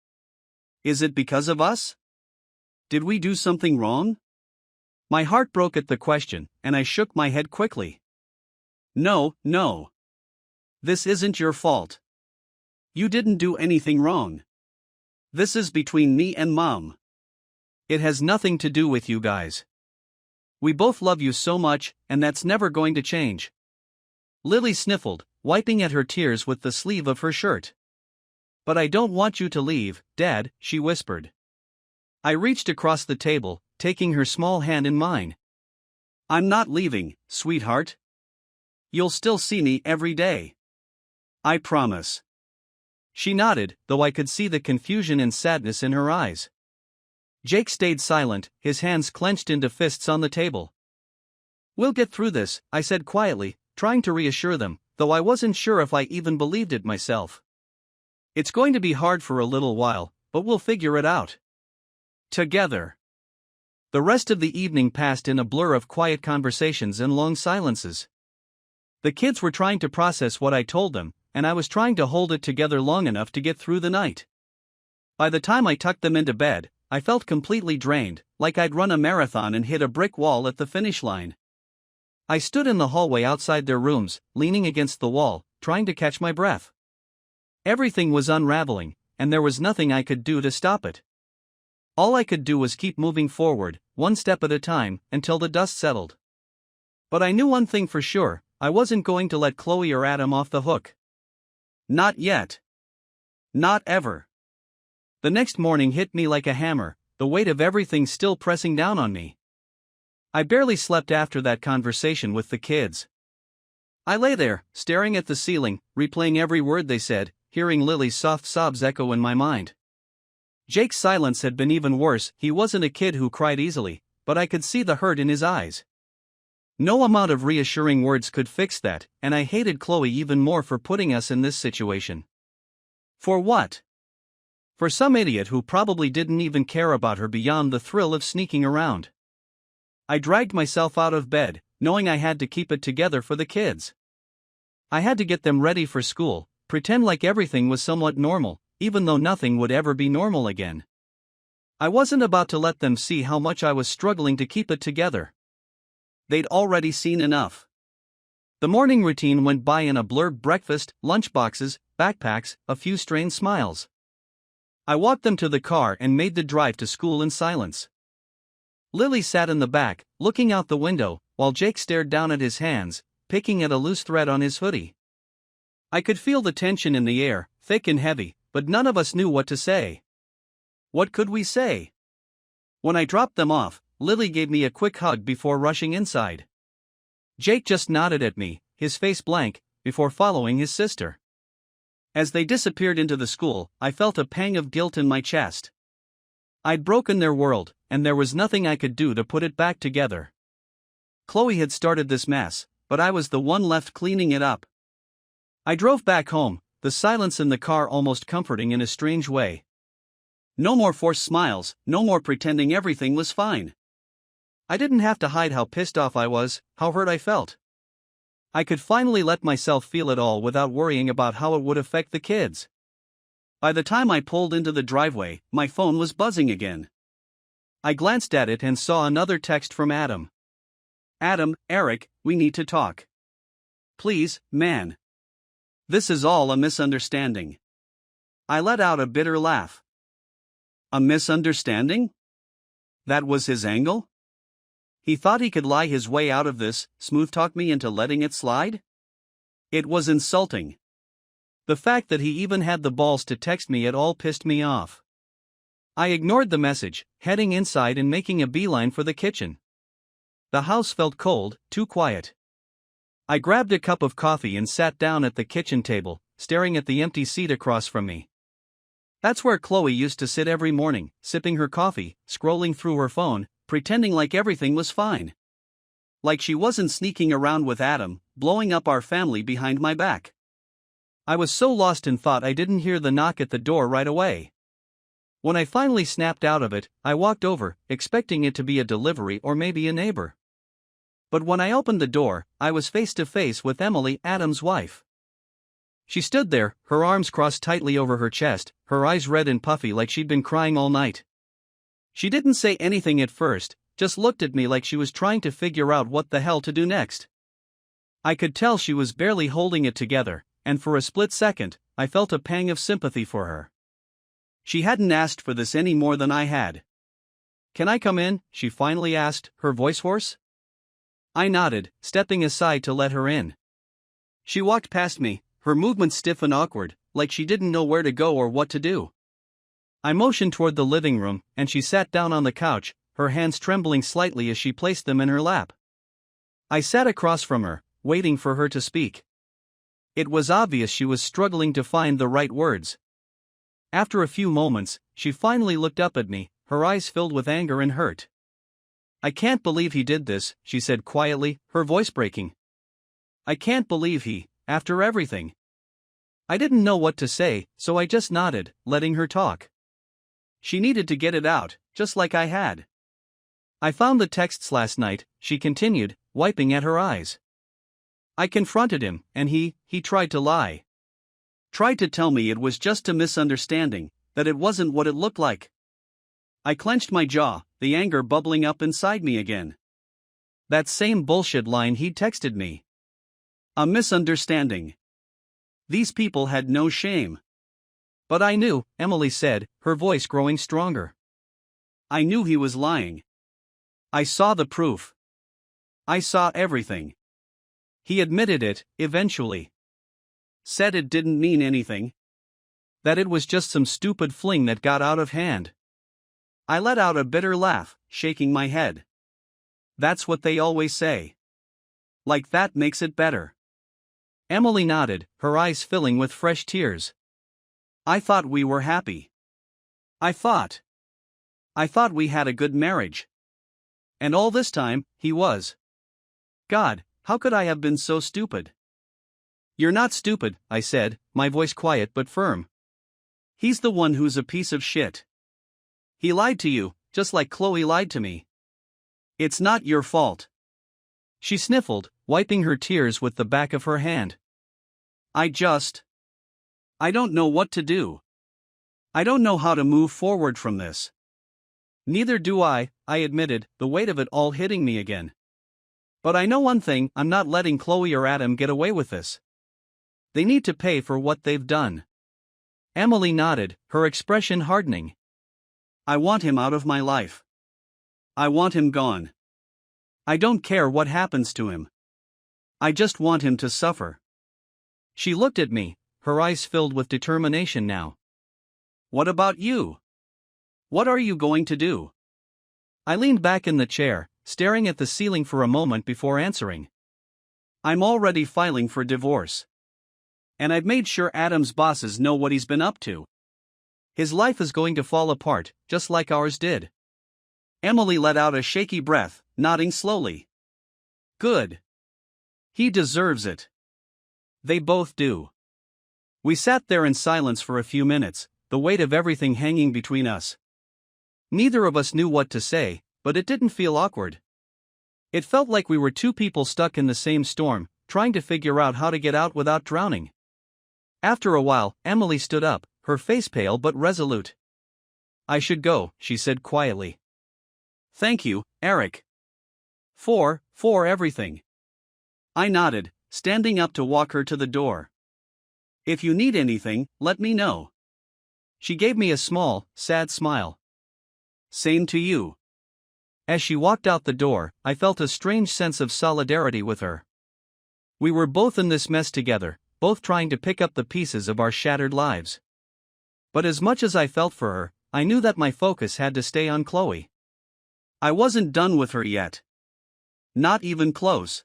Is it because of us? Did we do something wrong? My heart broke at the question, and I shook my head quickly. No. This isn't your fault. You didn't do anything wrong. This is between me and Mom. It has nothing to do with you guys. We both love you so much, and that's never going to change. Lily sniffled, wiping at her tears with the sleeve of her shirt. But I don't want you to leave, Dad, she whispered. I reached across the table, taking her small hand in mine. I'm not leaving, sweetheart. You'll still see me every day. I promise. She nodded, though I could see the confusion and sadness in her eyes. Jake stayed silent, his hands clenched into fists on the table. We'll get through this, I said quietly, trying to reassure them, though I wasn't sure if I even believed it myself. It's going to be hard for a little while, but we'll figure it out. Together. The rest of the evening passed in a blur of quiet conversations and long silences. The kids were trying to process what I told them, and I was trying to hold it together long enough to get through the night. By the time I tucked them into bed, I felt completely drained, like I'd run a marathon and hit a brick wall at the finish line. I stood in the hallway outside their rooms, leaning against the wall, trying to catch my breath. Everything was unraveling, and there was nothing I could do to stop it. All I could do was keep moving forward, one step at a time, until the dust settled. But I knew one thing for sure, I wasn't going to let Chloe or Adam off the hook. Not yet. Not ever. The next morning hit me like a hammer, the weight of everything still pressing down on me. I barely slept after that conversation with the kids. I lay there, staring at the ceiling, replaying every word they said, hearing Lily's soft sobs echo in my mind. Jake's silence had been even worse. He wasn't a kid who cried easily, but I could see the hurt in his eyes. No amount of reassuring words could fix that, and I hated Chloe even more for putting us in this situation. For what? For some idiot who probably didn't even care about her beyond the thrill of sneaking around. I dragged myself out of bed, knowing I had to keep it together for the kids. I had to get them ready for school, pretend like everything was somewhat normal, even though nothing would ever be normal again. I wasn't about to let them see how much I was struggling to keep it together. They'd already seen enough. The morning routine went by in a blurred: breakfast, lunchboxes, backpacks, a few strained smiles. I walked them to the car and made the drive to school in silence. Lily sat in the back, looking out the window, while Jake stared down at his hands, picking at a loose thread on his hoodie. I could feel the tension in the air, thick and heavy, but none of us knew what to say. What could we say? When I dropped them off, Lily gave me a quick hug before rushing inside. Jake just nodded at me, his face blank, before following his sister. As they disappeared into the school, I felt a pang of guilt in my chest. I'd broken their world, and there was nothing I could do to put it back together. Chloe had started this mess, but I was the one left cleaning it up. I drove back home, the silence in the car almost comforting in a strange way. No more forced smiles, no more pretending everything was fine. I didn't have to hide how pissed off I was, how hurt I felt. I could finally let myself feel it all without worrying about how it would affect the kids. By the time I pulled into the driveway, my phone was buzzing again. I glanced at it and saw another text from Adam. "Adam, Eric, we need to talk. Please, man. This is all a misunderstanding." I let out a bitter laugh. A misunderstanding? That was his angle? He thought he could lie his way out of this, smooth-talk me into letting it slide? It was insulting. The fact that he even had the balls to text me at all pissed me off. I ignored the message, heading inside and making a beeline for the kitchen. The house felt cold, too quiet. I grabbed a cup of coffee and sat down at the kitchen table, staring at the empty seat across from me. That's where Chloe used to sit every morning, sipping her coffee, scrolling through her phone, pretending like everything was fine. Like she wasn't sneaking around with Adam, blowing up our family behind my back. I was so lost in thought I didn't hear the knock at the door right away. When I finally snapped out of it, I walked over, expecting it to be a delivery or maybe a neighbor. But when I opened the door, I was face to face with Emily, Adam's wife. She stood there, her arms crossed tightly over her chest, her eyes red and puffy like she'd been crying all night. She didn't say anything at first, just looked at me like she was trying to figure out what the hell to do next. I could tell she was barely holding it together, and for a split second, I felt a pang of sympathy for her. She hadn't asked for this any more than I had. "Can I come in?" she finally asked, her voice hoarse. I nodded, stepping aside to let her in. She walked past me, her movements stiff and awkward, like she didn't know where to go or what to do. I motioned toward the living room, and she sat down on the couch, her hands trembling slightly as she placed them in her lap. I sat across from her, waiting for her to speak. It was obvious she was struggling to find the right words. After a few moments, she finally looked up at me, her eyes filled with anger and hurt. "I can't believe he did this," she said quietly, her voice breaking. "I can't believe he, after everything." I didn't know what to say, so I just nodded, letting her talk. She needed to get it out, just like I had. "I found the texts last night," she continued, wiping at her eyes. "I confronted him, and he tried to lie. Tried to tell me it was just a misunderstanding, that it wasn't what it looked like." I clenched my jaw, the anger bubbling up inside me again. That same bullshit line he'd texted me. A misunderstanding. These people had no shame. "But I knew," Emily said, her voice growing stronger. "I knew he was lying. I saw the proof. I saw everything. He admitted it, eventually. Said it didn't mean anything. That it was just some stupid fling that got out of hand." I let out a bitter laugh, shaking my head. "That's what they always say. Like that makes it better." Emily nodded, her eyes filling with fresh tears. "I thought we were happy. I thought we had a good marriage. And all this time, he was. God, how could I have been so stupid?" "You're not stupid," I said, my voice quiet but firm. "He's the one who's a piece of shit. He lied to you, just like Chloe lied to me. It's not your fault." She sniffled, wiping her tears with the back of her hand. I don't know what to do. I don't know how to move forward from this. Neither do I admitted, the weight of it all hitting me again. But I know one thing, I'm not letting Chloe or Adam get away with this. They need to pay for what they've done. Emily nodded, her expression hardening. I want him out of my life. I want him gone. I don't care what happens to him. I just want him to suffer. She looked at me, her eyes filled with determination now. What about you? What are you going to do? I leaned back in the chair, staring at the ceiling for a moment before answering. I'm already filing for divorce. And I've made sure Adam's bosses know what he's been up to. His life is going to fall apart, just like ours did. Emily let out a shaky breath, nodding slowly. Good. He deserves it. They both do. We sat there in silence for a few minutes, the weight of everything hanging between us. Neither of us knew what to say, but it didn't feel awkward. It felt like we were two people stuck in the same storm, trying to figure out how to get out without drowning. After a while, Emily stood up, her face pale but resolute. I should go, she said quietly. Thank you, Eric. For everything. I nodded, standing up to walk her to the door. If you need anything, let me know. She gave me a small, sad smile. Same to you. As she walked out the door, I felt a strange sense of solidarity with her. We were both in this mess together, both trying to pick up the pieces of our shattered lives. But as much as I felt for her, I knew that my focus had to stay on Chloe. I wasn't done with her yet. Not even close.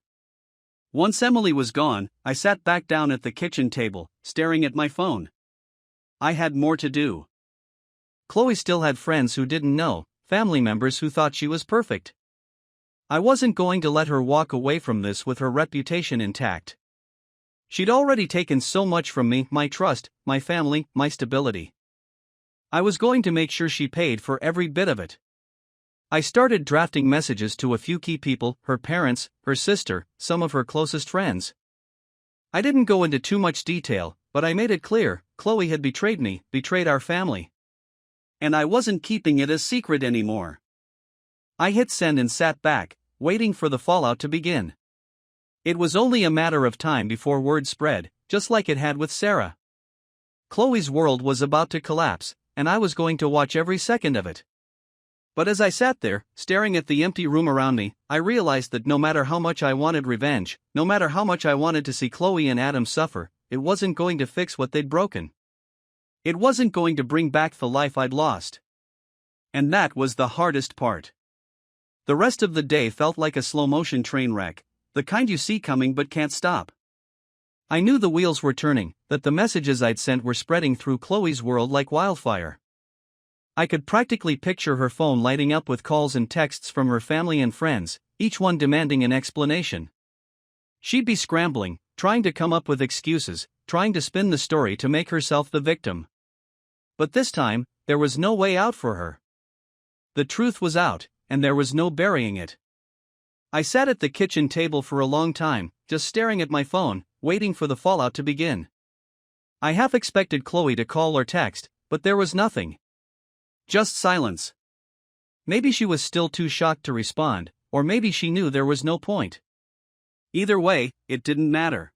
Once Emily was gone, I sat back down at the kitchen table, staring at my phone. I had more to do. Chloe still had friends who didn't know, family members who thought she was perfect. I wasn't going to let her walk away from this with her reputation intact. She'd already taken so much from me, my trust, my family, my stability. I was going to make sure she paid for every bit of it. I started drafting messages to a few key people, her parents, her sister, some of her closest friends. I didn't go into too much detail, but I made it clear, Chloe had betrayed me, betrayed our family. And I wasn't keeping it a secret anymore. I hit send and sat back, waiting for the fallout to begin. It was only a matter of time before word spread, just like it had with Sarah. Chloe's world was about to collapse, and I was going to watch every second of it. But as I sat there, staring at the empty room around me, I realized that no matter how much I wanted revenge, no matter how much I wanted to see Chloe and Adam suffer, it wasn't going to fix what they'd broken. It wasn't going to bring back the life I'd lost. And that was the hardest part. The rest of the day felt like a slow-motion train wreck, the kind you see coming but can't stop. I knew the wheels were turning, that the messages I'd sent were spreading through Chloe's world like wildfire. I could practically picture her phone lighting up with calls and texts from her family and friends, each one demanding an explanation. She'd be scrambling, trying to come up with excuses, trying to spin the story to make herself the victim. But this time, there was no way out for her. The truth was out, and there was no burying it. I sat at the kitchen table for a long time, just staring at my phone, waiting for the fallout to begin. I half expected Chloe to call or text, but there was nothing. Just silence. Maybe she was still too shocked to respond, or maybe she knew there was no point. Either way, it didn't matter.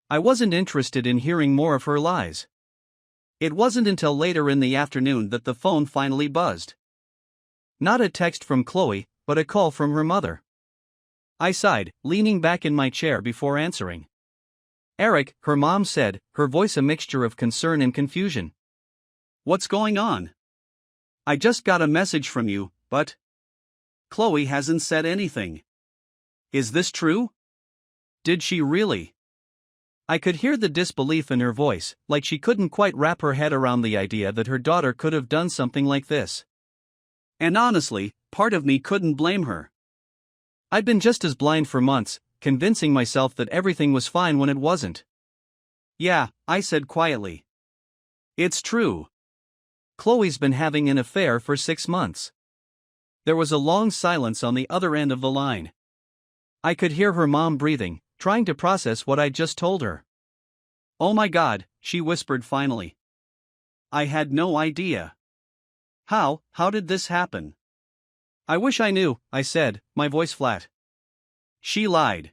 I wasn't interested in hearing more of her lies. It wasn't until later in the afternoon that the phone finally buzzed. Not a text from Chloe, but a call from her mother. I sighed, leaning back in my chair before answering. Eric, her mom said, her voice a mixture of concern and confusion. What's going on? I just got a message from you, but Chloe hasn't said anything. Is this true? Did she really? I could hear the disbelief in her voice, like she couldn't quite wrap her head around the idea that her daughter could have done something like this. And honestly, part of me couldn't blame her. I'd been just as blind for months, convincing myself that everything was fine when it wasn't. Yeah, I said quietly. It's true. Chloe's been having an affair for 6 months. There was a long silence on the other end of the line. I could hear her mom breathing, trying to process what I'd just told her. Oh my God, she whispered finally. I had no idea. How did this happen? I wish I knew, I said, my voice flat. She lied.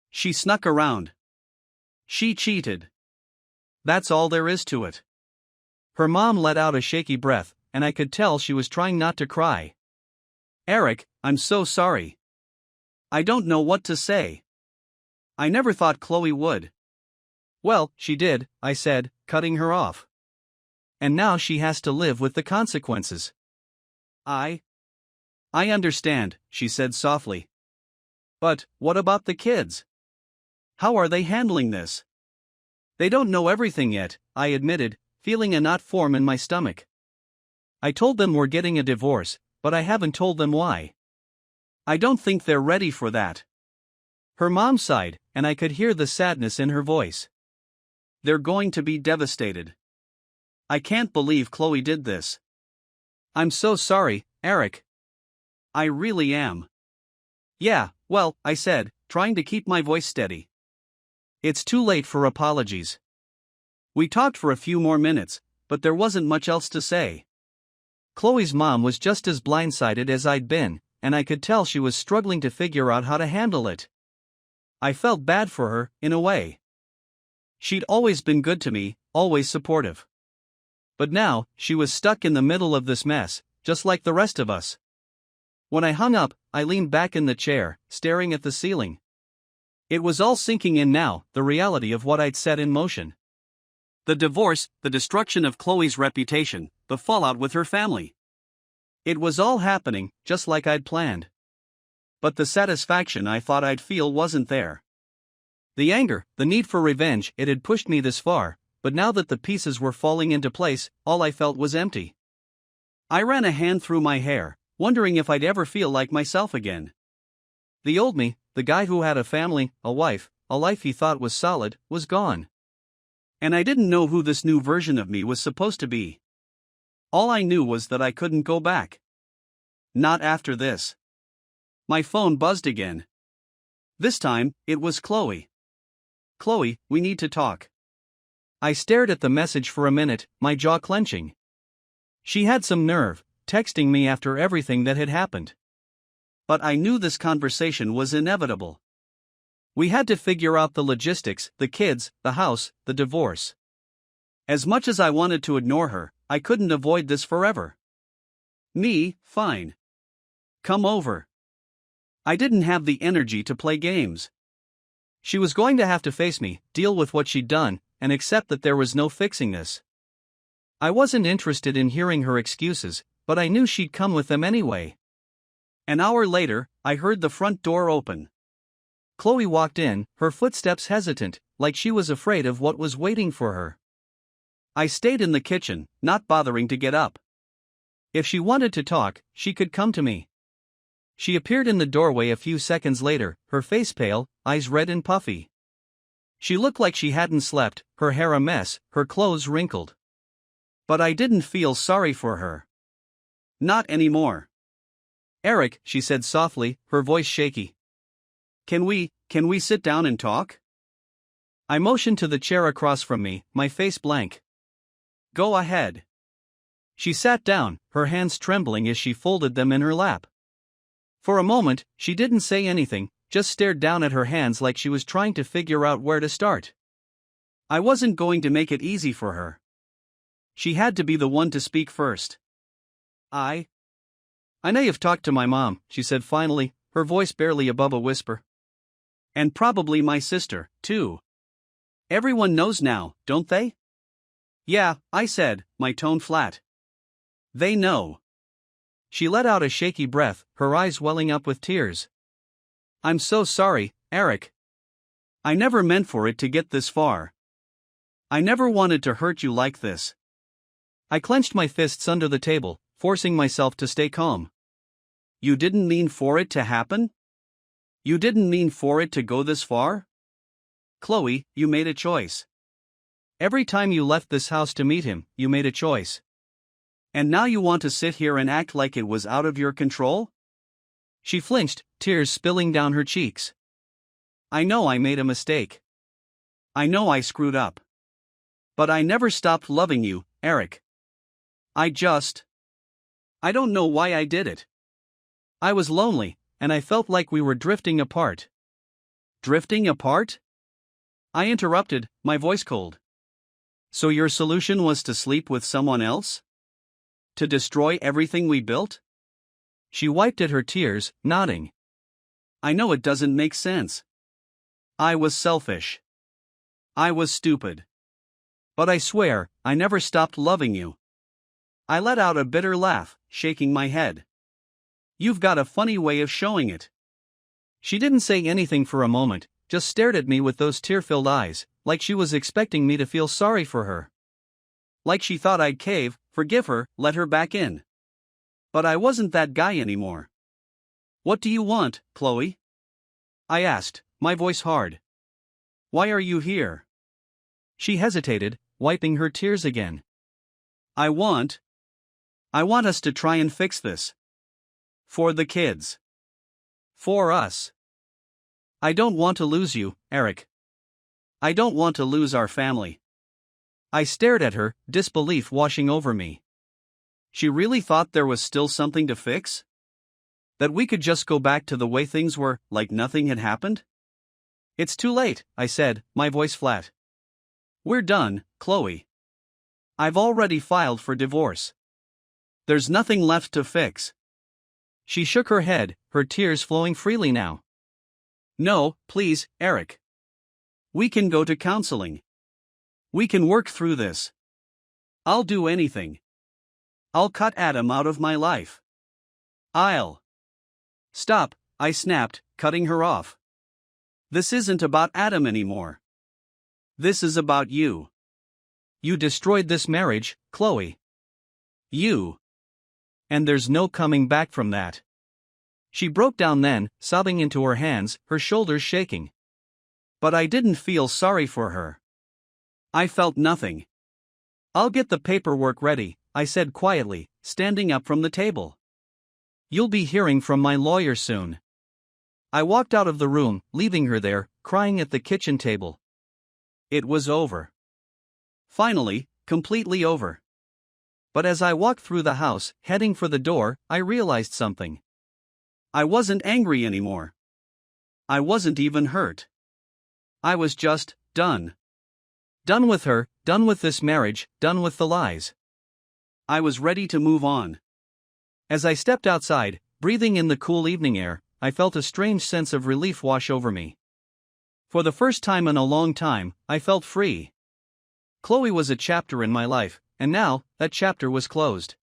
She snuck around. She cheated. That's all there is to it. Her mom let out a shaky breath, and I could tell she was trying not to cry. Eric, I'm so sorry. I don't know what to say. I never thought Chloe would. Well, she did, I said, cutting her off. And now she has to live with the consequences. I understand, she said softly. But, what about the kids? How are they handling this? They don't know everything yet, I admitted, feeling a knot form in my stomach. I told them we're getting a divorce, but I haven't told them why. I don't think they're ready for that. Her mom sighed, and I could hear the sadness in her voice. They're going to be devastated. I can't believe Chloe did this. I'm so sorry, Eric. I really am. Yeah, well, I said, trying to keep my voice steady. It's too late for apologies. We talked for a few more minutes, but there wasn't much else to say. Chloe's mom was just as blindsided as I'd been, and I could tell she was struggling to figure out how to handle it. I felt bad for her, in a way. She'd always been good to me, always supportive. But now, she was stuck in the middle of this mess, just like the rest of us. When I hung up, I leaned back in the chair, staring at the ceiling. It was all sinking in now, the reality of what I'd set in motion. The divorce, the destruction of Chloe's reputation, the fallout with her family. It was all happening, just like I'd planned. But the satisfaction I thought I'd feel wasn't there. The anger, the need for revenge, it had pushed me this far, but now that the pieces were falling into place, all I felt was empty. I ran a hand through my hair, wondering if I'd ever feel like myself again. The old me, the guy who had a family, a wife, a life he thought was solid, was gone. And I didn't know who this new version of me was supposed to be. All I knew was that I couldn't go back. Not after this. My phone buzzed again. This time, it was Chloe. Chloe, we need to talk. I stared at the message for a minute, my jaw clenching. She had some nerve, texting me after everything that had happened. But I knew this conversation was inevitable. We had to figure out the logistics, the kids, the house, the divorce. As much as I wanted to ignore her, I couldn't avoid this forever. Me, fine. Come over. I didn't have the energy to play games. She was going to have to face me, deal with what she'd done, and accept that there was no fixing this. I wasn't interested in hearing her excuses, but I knew she'd come with them anyway. An hour later, I heard the front door open. Chloe walked in, her footsteps hesitant, like she was afraid of what was waiting for her. I stayed in the kitchen, not bothering to get up. If she wanted to talk, she could come to me. She appeared in the doorway a few seconds later, her face pale, eyes red and puffy. She looked like she hadn't slept, her hair a mess, her clothes wrinkled. But I didn't feel sorry for her. Not anymore. Eric, she said softly, her voice shaky. Can we sit down and talk? I motioned to the chair across from me, my face blank. Go ahead. She sat down, her hands trembling as she folded them in her lap. For a moment, she didn't say anything, just stared down at her hands like she was trying to figure out where to start. I wasn't going to make it easy for her. She had to be the one to speak first. I know you've talked to my mom, she said finally, her voice barely above a whisper. And probably my sister, too. Everyone knows now, don't they? Yeah, I said, my tone flat. They know. She let out a shaky breath, her eyes welling up with tears. I'm so sorry, Eric. I never meant for it to get this far. I never wanted to hurt you like this. I clenched my fists under the table, forcing myself to stay calm. You didn't mean for it to happen? You didn't mean for it to go this far? Chloe, you made a choice. Every time you left this house to meet him, you made a choice. And now you want to sit here and act like it was out of your control? She flinched, tears spilling down her cheeks. I know I made a mistake. I know I screwed up. But I never stopped loving you, Eric. I just... I don't know why I did it. I was lonely, and I felt like we were drifting apart. Drifting apart? I interrupted, my voice cold. So your solution was to sleep with someone else? To destroy everything we built? She wiped at her tears, nodding. I know it doesn't make sense. I was selfish. I was stupid. But I swear, I never stopped loving you. I let out a bitter laugh, shaking my head. You've got a funny way of showing it. She didn't say anything for a moment, just stared at me with those tear-filled eyes, like she was expecting me to feel sorry for her. Like she thought I'd cave, forgive her, let her back in. But I wasn't that guy anymore. What do you want, Chloe? I asked, my voice hard. Why are you here? She hesitated, wiping her tears again. I want us to try and fix this. For the kids. For us. I don't want to lose you, Eric. I don't want to lose our family. I stared at her, disbelief washing over me. She really thought there was still something to fix? That we could just go back to the way things were, like nothing had happened? It's too late, I said, my voice flat. We're done, Chloe. I've already filed for divorce. There's nothing left to fix. She shook her head, her tears flowing freely now. No, please, Eric. We can go to counseling. We can work through this. I'll do anything. I'll cut Adam out of my life. I'll. Stop, I snapped, cutting her off. This isn't about Adam anymore. This is about you. You destroyed this marriage, Chloe. You. And there's no coming back from that. She broke down then, sobbing into her hands, her shoulders shaking. But I didn't feel sorry for her. I felt nothing. I'll get the paperwork ready, I said quietly, standing up from the table. You'll be hearing from my lawyer soon. I walked out of the room, leaving her there, crying at the kitchen table. It was over. Finally, completely over. But as I walked through the house, heading for the door, I realized something. I wasn't angry anymore. I wasn't even hurt. I was just done. Done with her, done with this marriage, done with the lies. I was ready to move on. As I stepped outside, breathing in the cool evening air, I felt a strange sense of relief wash over me. For the first time in a long time, I felt free. Chloe was a chapter in my life, and now, that chapter was closed.